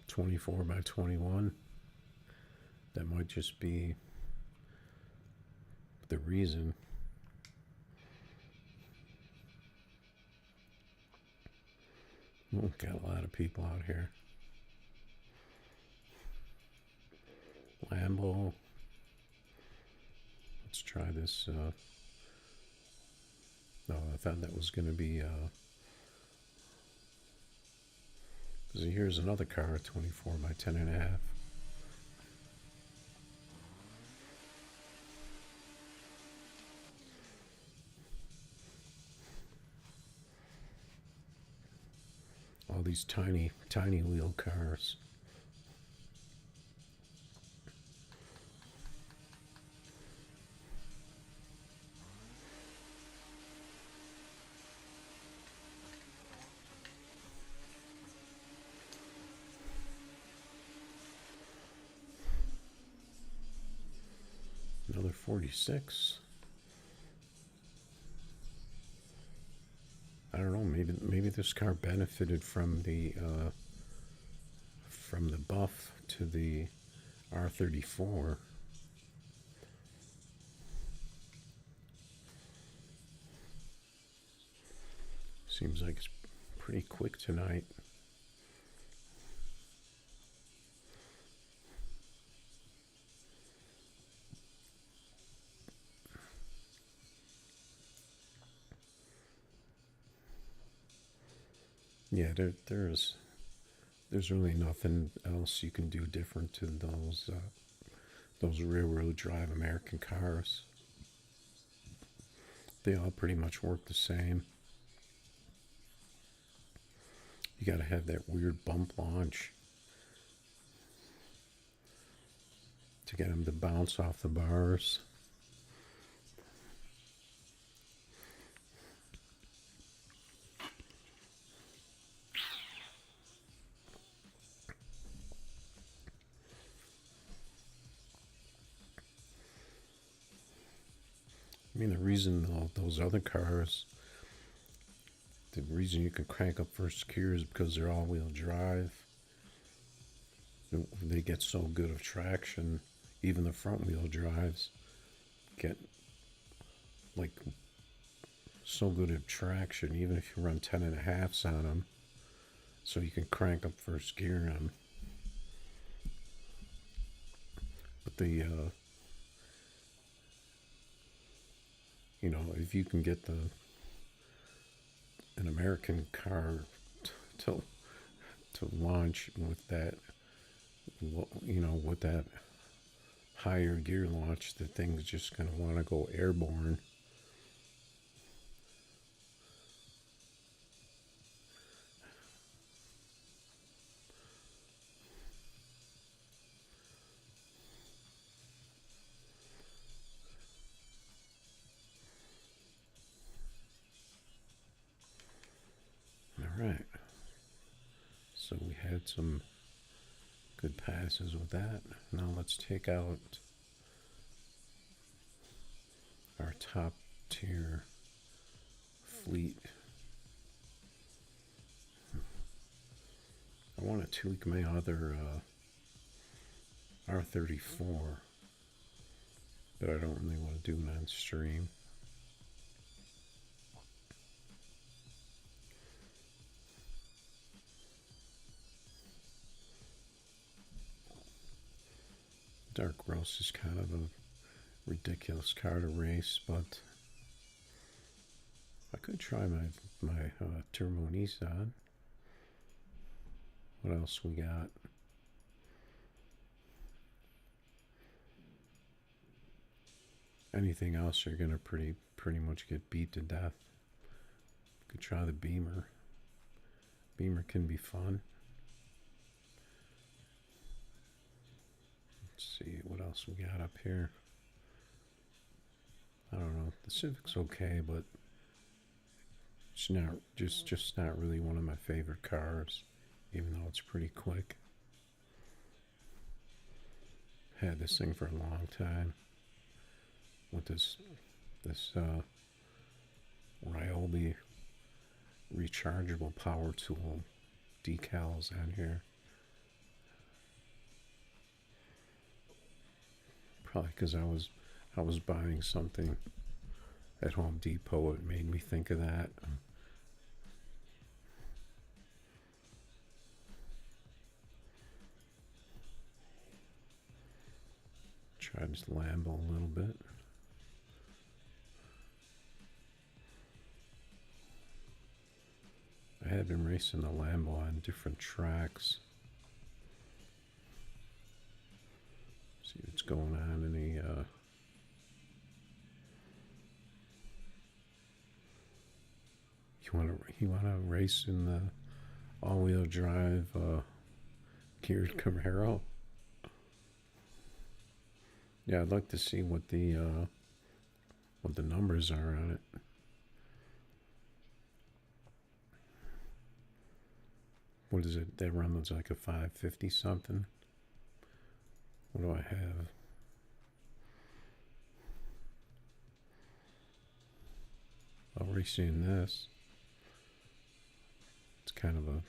24 by 21. That might just be the reason. Got a lot of people out here. Lambo. Let's try this. No, I thought that was going to be. Because here's another car, 24 by 10.5. All these tiny wheel cars. Another 46. I don't know. Maybe this car benefited from the buff to the R34. Seems like it's pretty quick tonight. Yeah, there's really nothing else you can do different to those railroad drive American cars. They all pretty much work the same. You got to have that weird bump launch to get them to bounce off the bars. I mean, the reason those other cars, the reason you can crank up first gear is because they're all-wheel drive. They get so good of traction. Even the front-wheel drives get like so good of traction, even if you run 10.5s on them. So you can crank up first gear on them. But the you know, if you can get an American car to launch with that, you know, with that higher gear launch, the thing's just going to want to go airborne. Right, so we had some good passes with that. Now let's take out our top tier fleet. I want to tweak my other R34, but I don't really want to do it on stream. Dark Roast is kind of a ridiculous car to race, but I could try my Turbo Nissan. What else we got? Anything else, you're gonna pretty much get beat to death. Could try the Beamer. Beamer can be fun. else we got up here? I don't know. The Civic's okay, but it's not just not really one of my favorite cars, even though it's pretty quick. Had this thing for a long time with this Ryobi rechargeable power tool decals on here. Probably because I was buying something at Home Depot. It made me think of that. Try this Lambo a little bit. I had been racing the Lambo on different tracks. See what's going on in the you wanna race in the all-wheel drive geared Camaro? Yeah, I'd like to see what the numbers are on it. What is it? That runs like a 550 something. What do I have? I'll racing this. It's kind of a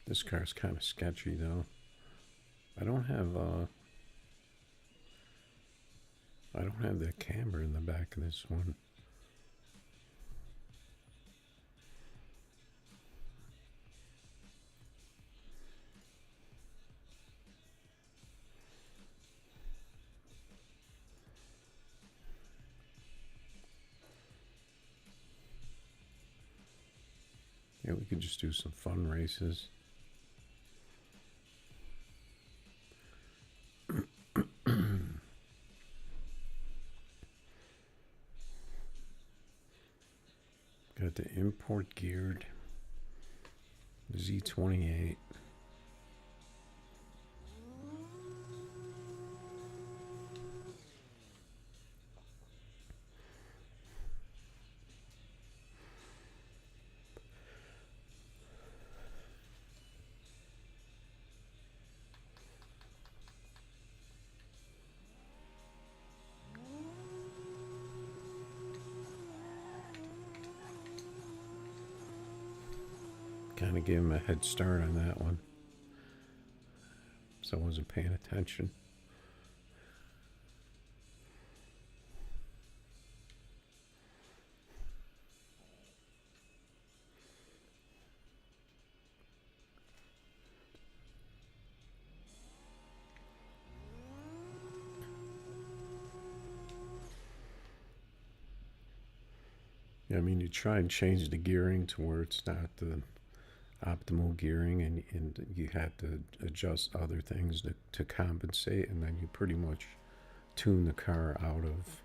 this car's kind of sketchy though. I don't have that camber in the back of this one. Yeah, we could just do some fun races. Got the import geared Z28. Kind of gave him a head start on that one, so I wasn't paying attention. Yeah, I mean, you try and change the gearing to where it's not the optimal gearing, and you have to adjust other things to compensate, and then you pretty much tune the car out of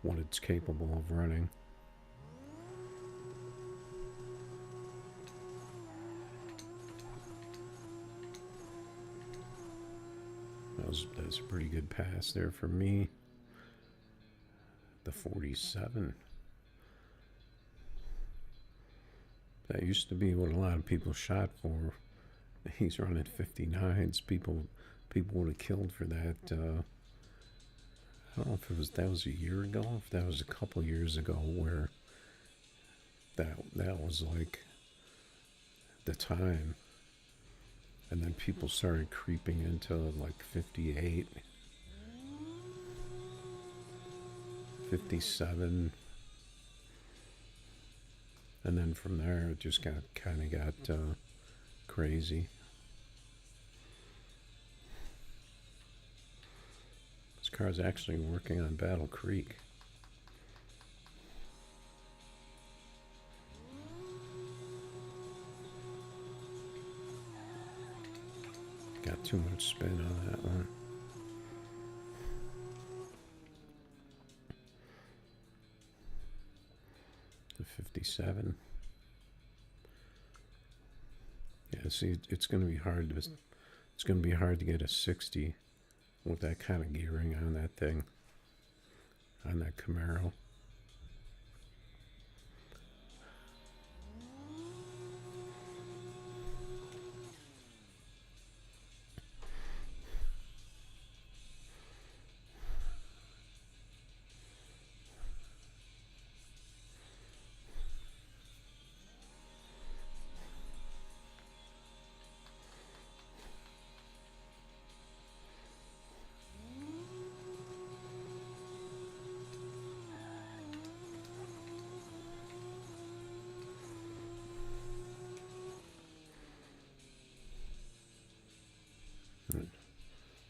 what it's capable of running. That's a pretty good pass there for me. The 47. That used to be what a lot of people shot for. He's running 59s. People would have killed for that. I don't know if that was a year ago, if that was a couple years ago, where that was like the time, and then people started creeping into like 58, 57. And then from there, it just got crazy. This car's actually working on Battle Creek. Got too much spin on that one. The 57. but see, it's going to be hard to get a 60 with that kind of gearing on that thing, on that Camaro.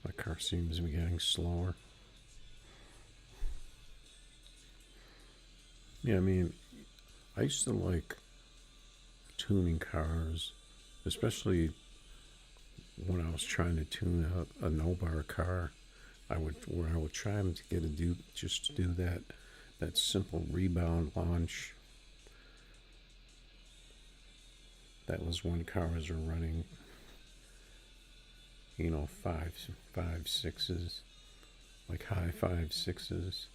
My car seems to be getting slower. Yeah, I mean, I used to like tuning cars, especially when I was trying to tune a no-bar car. I would try to get just to do that simple rebound launch. That was when cars were running, you know, five sixes, like high 5.6s,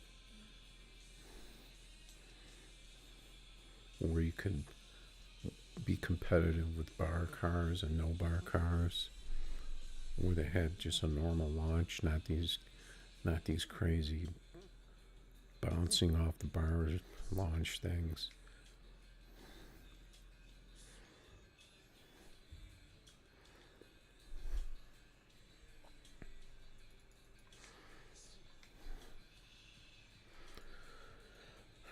where you could be competitive with bar cars and no bar cars, where they had just a normal launch, not these crazy bouncing off the bar launch things.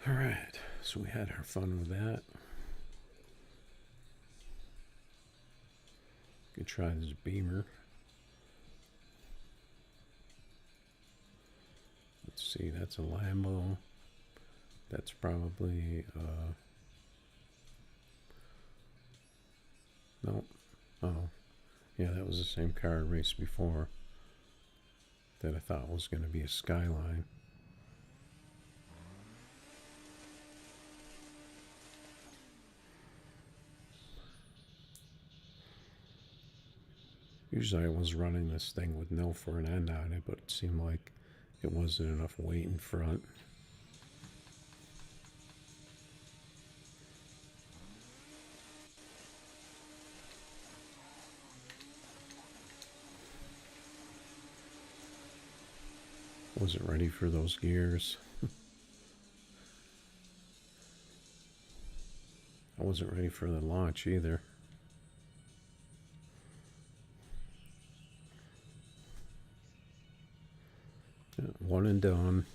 All right, so we had our fun with that. Could try this Beamer. Let's see, that's a Lambo. That's probably no. Oh, yeah, that was the same car I raced before that I thought was going to be a SKYLINE. Usually I was running this thing with no front end on it, but it seemed like it wasn't enough weight in front. Wasn't ready for those gears. I wasn't ready for the launch either. One and done.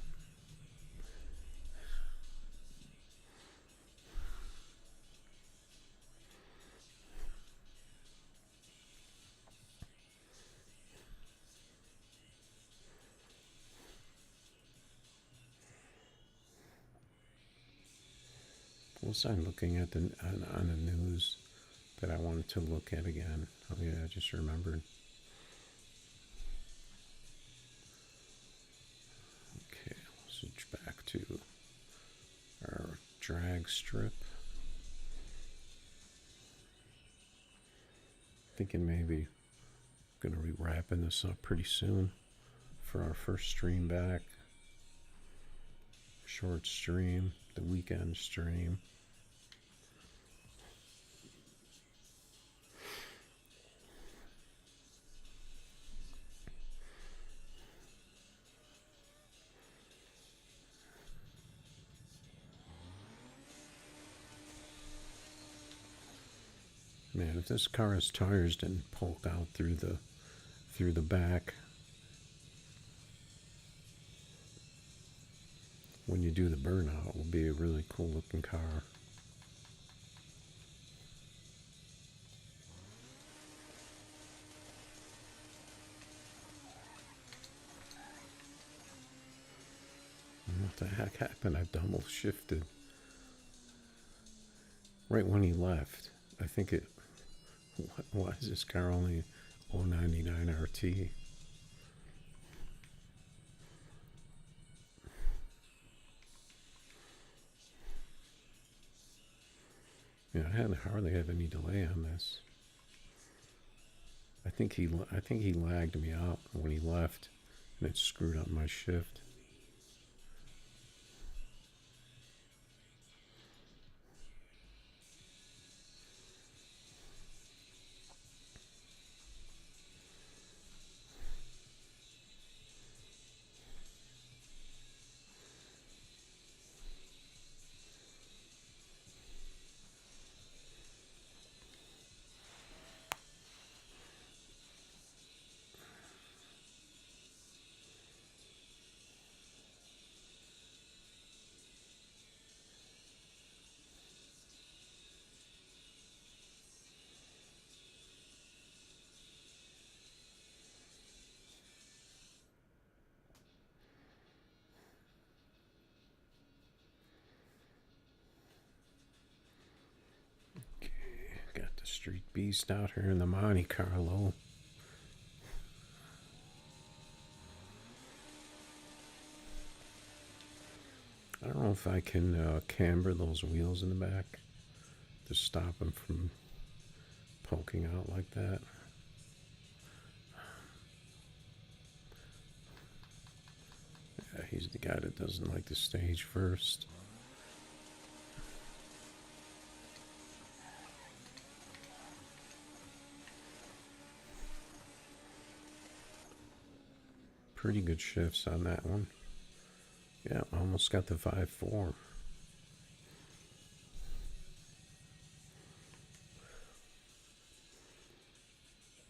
What was I looking at on the news that I wanted to look at again? Oh yeah, I just remembered. Okay, we'll switch back to our drag strip. Thinking maybe I'm gonna be wrapping this up pretty soon for our first stream back. Short stream, the weekend stream. Man, if this car's tires didn't poke out through the back when you do the burnout, it will be a really cool looking car. What the heck happened? I double shifted right when he left. I think it. Why is this car only 099 RT? Yeah, I hardly have any delay on this. I think he lagged me out when he left, and it screwed up my shift. Got the Street Beast out here in the Monte Carlo. I don't know if I can camber those wheels in the back to stop them from poking out like that. Yeah, he's the guy that doesn't like to stage first. Pretty good shifts on that one. Yeah, almost got the 5.4.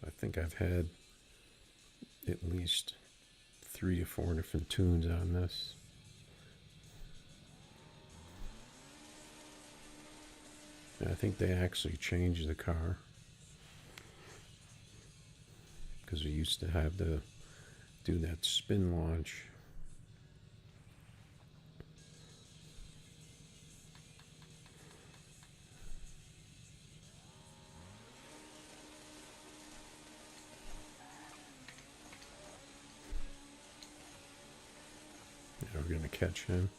I think I've had at least 3 or 4 different tunes on this. And I think they actually changed the car, because we used to have to do that spin launch. Yeah, we're gonna catch him.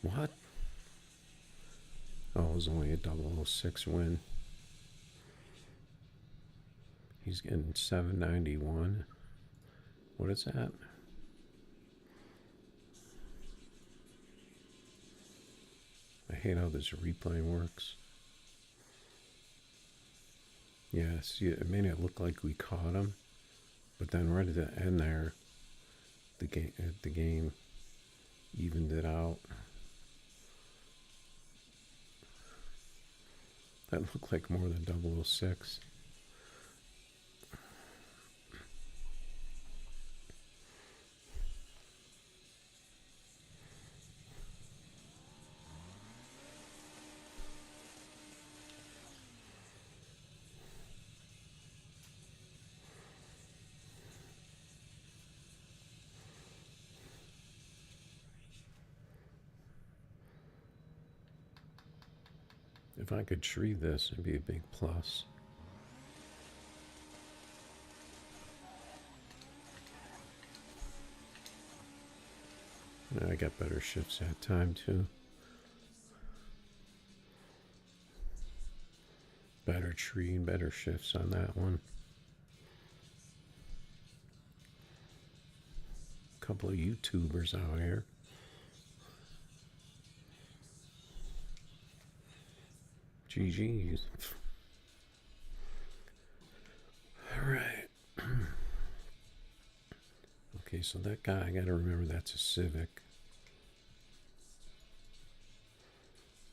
What? Oh, it was only a 006 win. He's getting 791. What is that? I hate how this replay works. Yeah, see, it made it look like we caught him, but then right at the end there, the game evened it out. That looked like more than 006. If I could tree this, it'd be a big plus. I got better shifts that time too. Better tree and better shifts on that one. A couple of YouTubers out here. GG's. All right. Okay, so that guy, I gotta remember that's a Civic,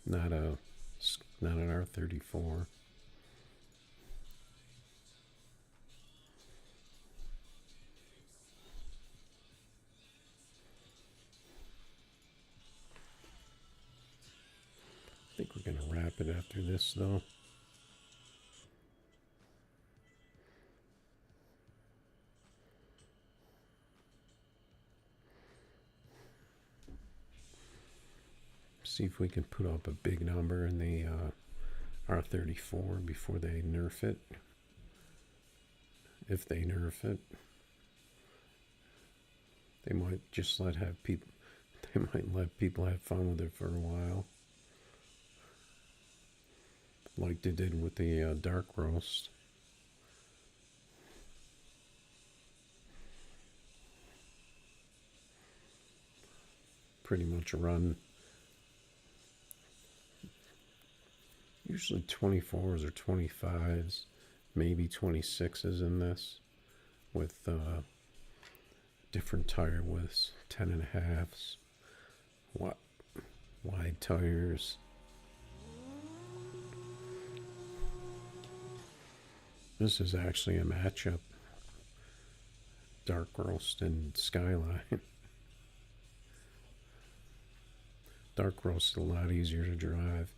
not an R34. I think we're gonna wrap it after this though. See if we can put up a big number in the R34 before they nerf it. If they nerf it, they might just have people have fun with it for a while. like they did with the dark roast. Pretty much run usually 24s or 25s, maybe 26s in this, with different tire widths, 10.5s, wide tires. This is actually a matchup, dark roast and SKYLINE. Dark roast is a lot easier to drive.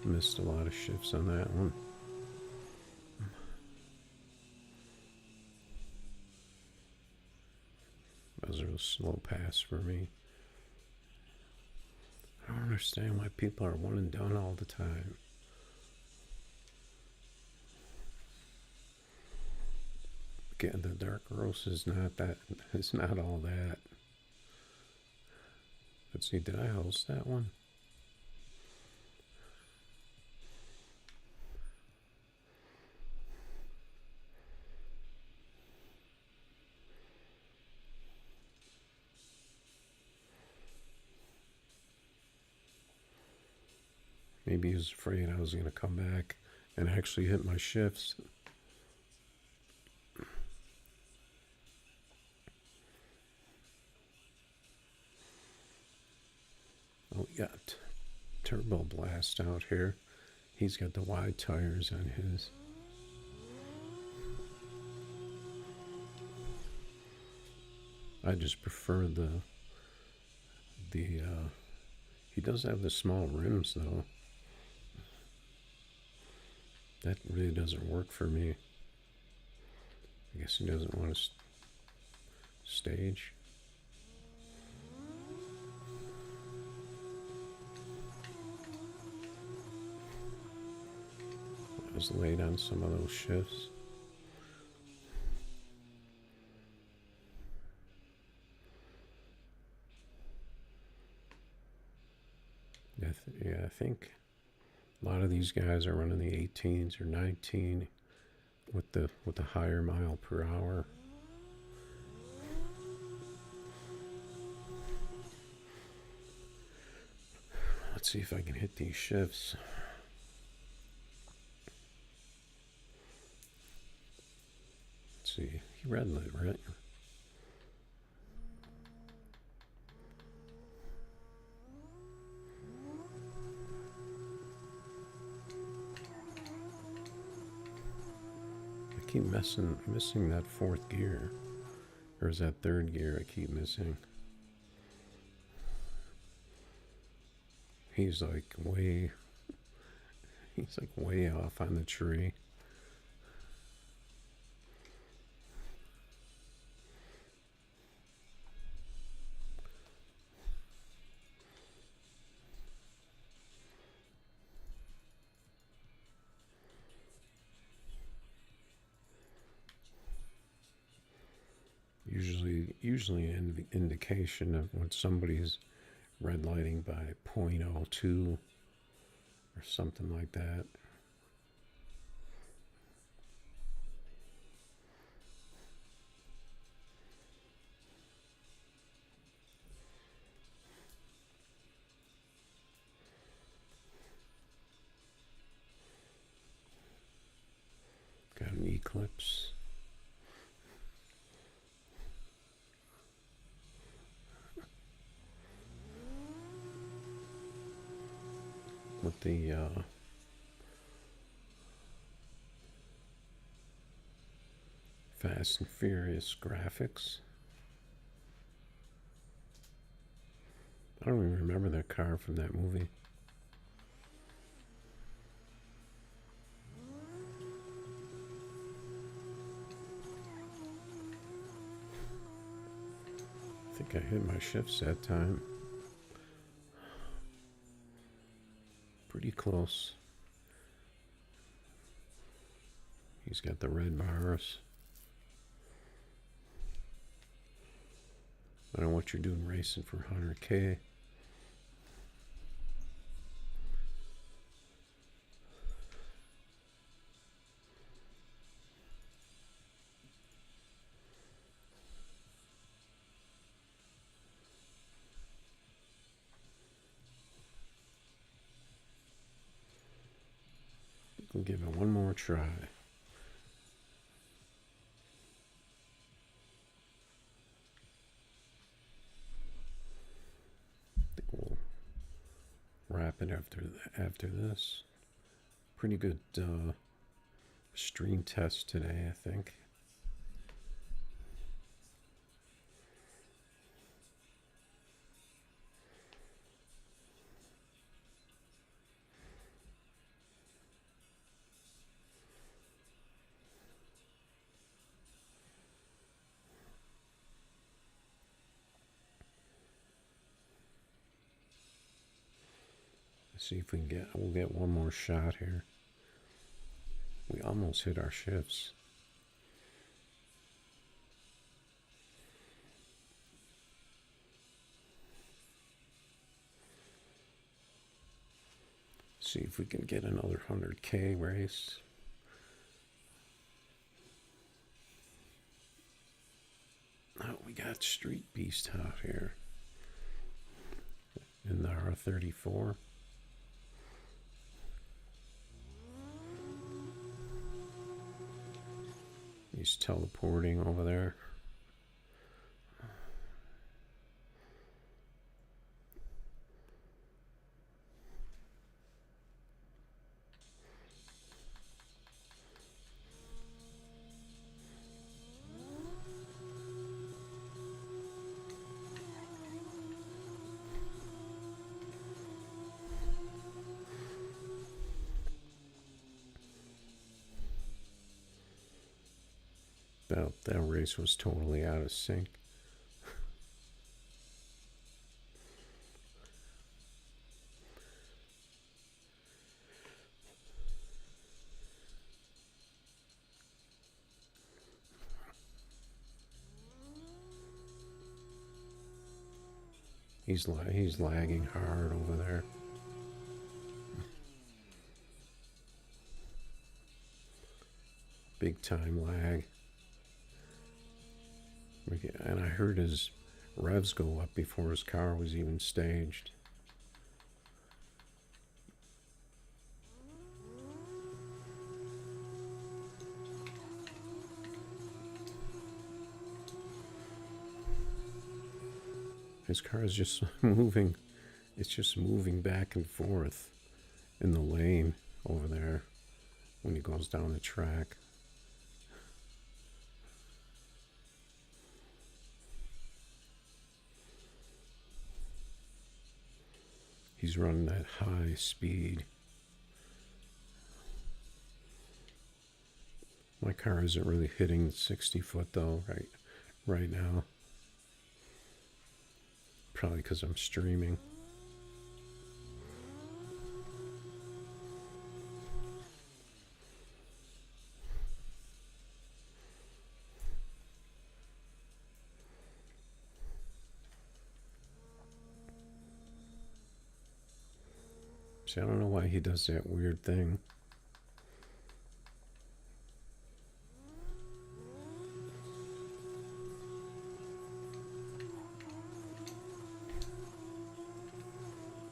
Missed a lot of shifts on that one. That was a real slow pass for me. I don't understand why people are one and done all the time. Getting the dark roast is not that. It's not all that. Let's see, did I host that one? Maybe he was afraid I was going to come back and actually hit my shifts. Oh, we got Turbo Blast out here. He's got the wide tires on his. I just prefer he does have the small rims though. That really doesn't work for me. I guess he doesn't want to stage. I was late on some of those shifts. Yeah, I think a lot of these guys are running the 18s or 19 with the higher mile per hour. Let's see if I can hit these shifts. Let's see, he red lit, right? I keep missing that fourth gear, or is that third gear I keep missing? He's like way off on the tree. Usually an indication of when somebody's red lighting by 0.02 or something like that. Got an eclipse. With the Fast and Furious graphics. I don't even remember that car from that movie. I think I hit my shifts that time. Pretty close. He's got the red bars. I don't know what you're doing racing for 100K. We'll give it one more try. We'll wrap it after this. Pretty good stream test today, I think. See if we can we'll get one more shot here. We almost hit our shifts. See if we can get another 100K race. Oh, we got Street Beast out here in the R34. He's teleporting over there. That race was totally out of sync. He's lagging hard over there. Big time lag. And I heard his revs go up before his car was even staged. His car is just moving. It's just moving back and forth in the lane over there when he goes down the track. He's running that high speed. My car isn't really hitting the 60 foot though right now. Probably because I'm streaming. See, I don't know why he does that weird thing.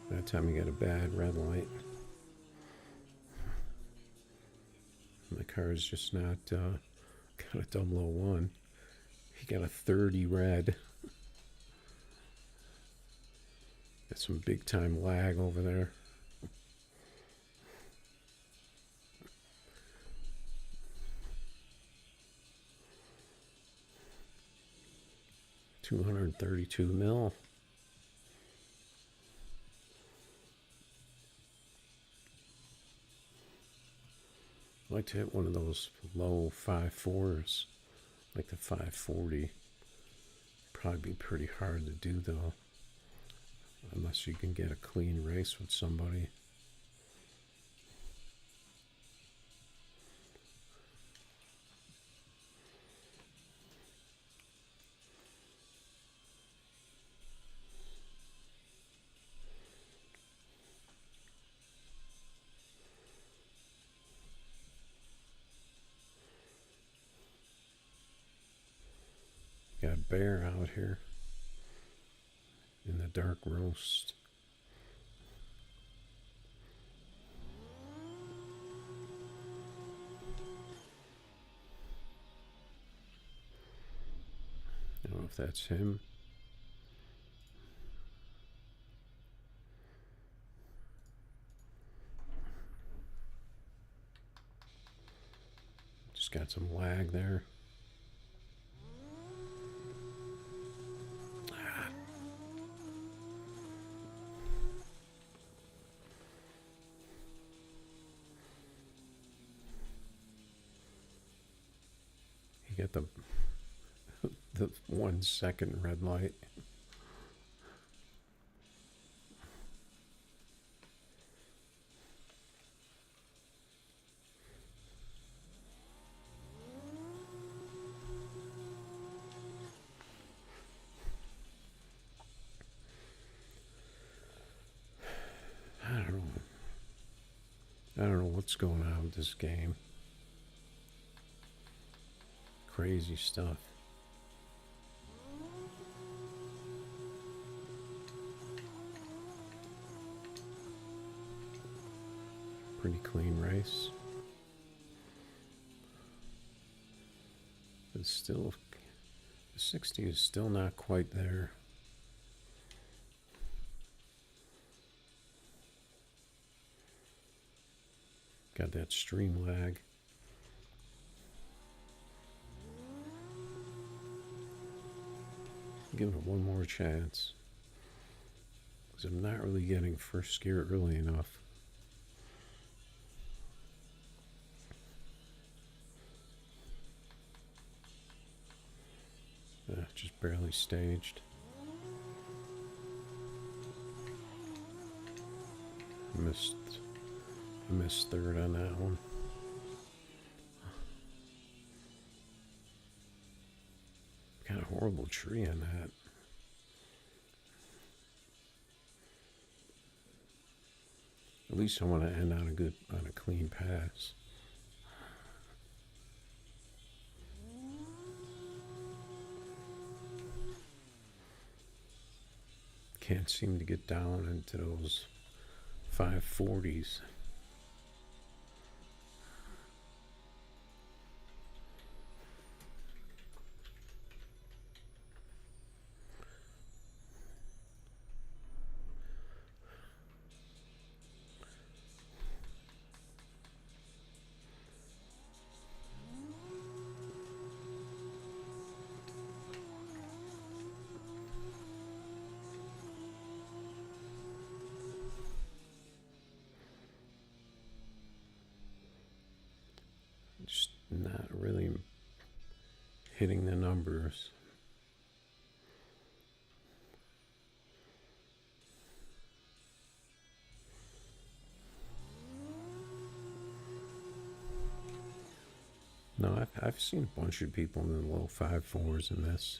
That time you got a bad red light. My car is just not got a 001. He got a 30 red. Got some big time lag over there. $232 mil. I'd like to hit one of those low 5.4s, like the 540. Probably be pretty hard to do though, unless you can get a clean race with somebody. bear out here in the dark roast. I don't know if that's him. Just got some lag there. You get the 1 second red light. I don't know what's going on with this game. Crazy stuff. Pretty clean race. But still, the 60 is still not quite there. Got that stream lag. Give it one more chance, because I'm not really getting first gear early enough. Just barely staged. I missed third on that one. Got a horrible tree on that. At least I want to end on a clean pass. Can't seem to get down into those 540s. Just not really hitting the numbers. No, I've seen a bunch of people in the low 5.4s in this.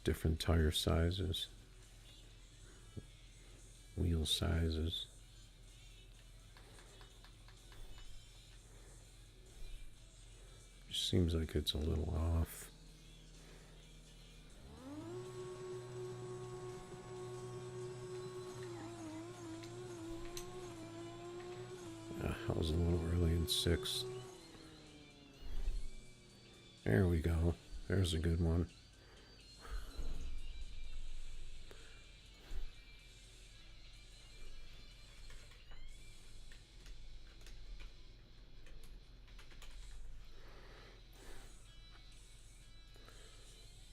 Different tire sizes, wheel sizes. Just seems like it's a little off. I was a little early in 6th. There we go. There's a good one.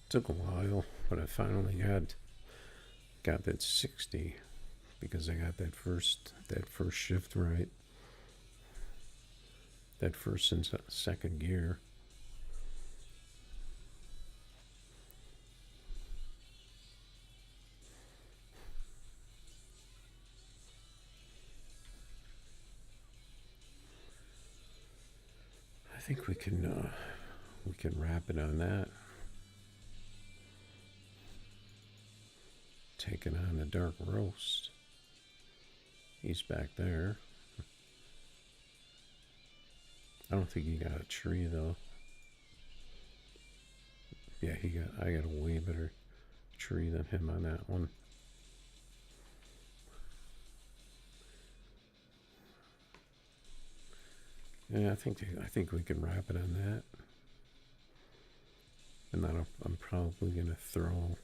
Took a while, but I finally got that 60 because I got that first shift right. That first and second gear. I think we can wrap it on that. Taking on the dark roast. He's back there. I don't think he got a tree though. Yeah, I got a way better tree than him on that one. Yeah, I think we can wrap it on that. And then I'm probably gonna throw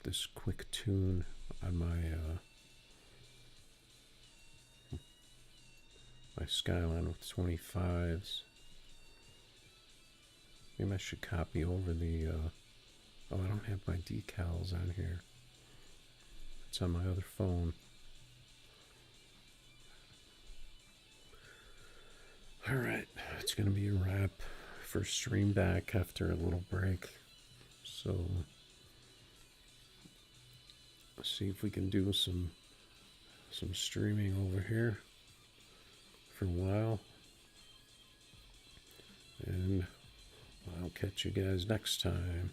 this quick tune on my my SKYLINE with 25s. Maybe I should copy over the. Oh, I don't have my decals on here. It's on my other phone. All right, it's gonna be a wrap for stream back after a little break. So let's see if we can do some streaming over here for a while, and I'll catch you guys next time.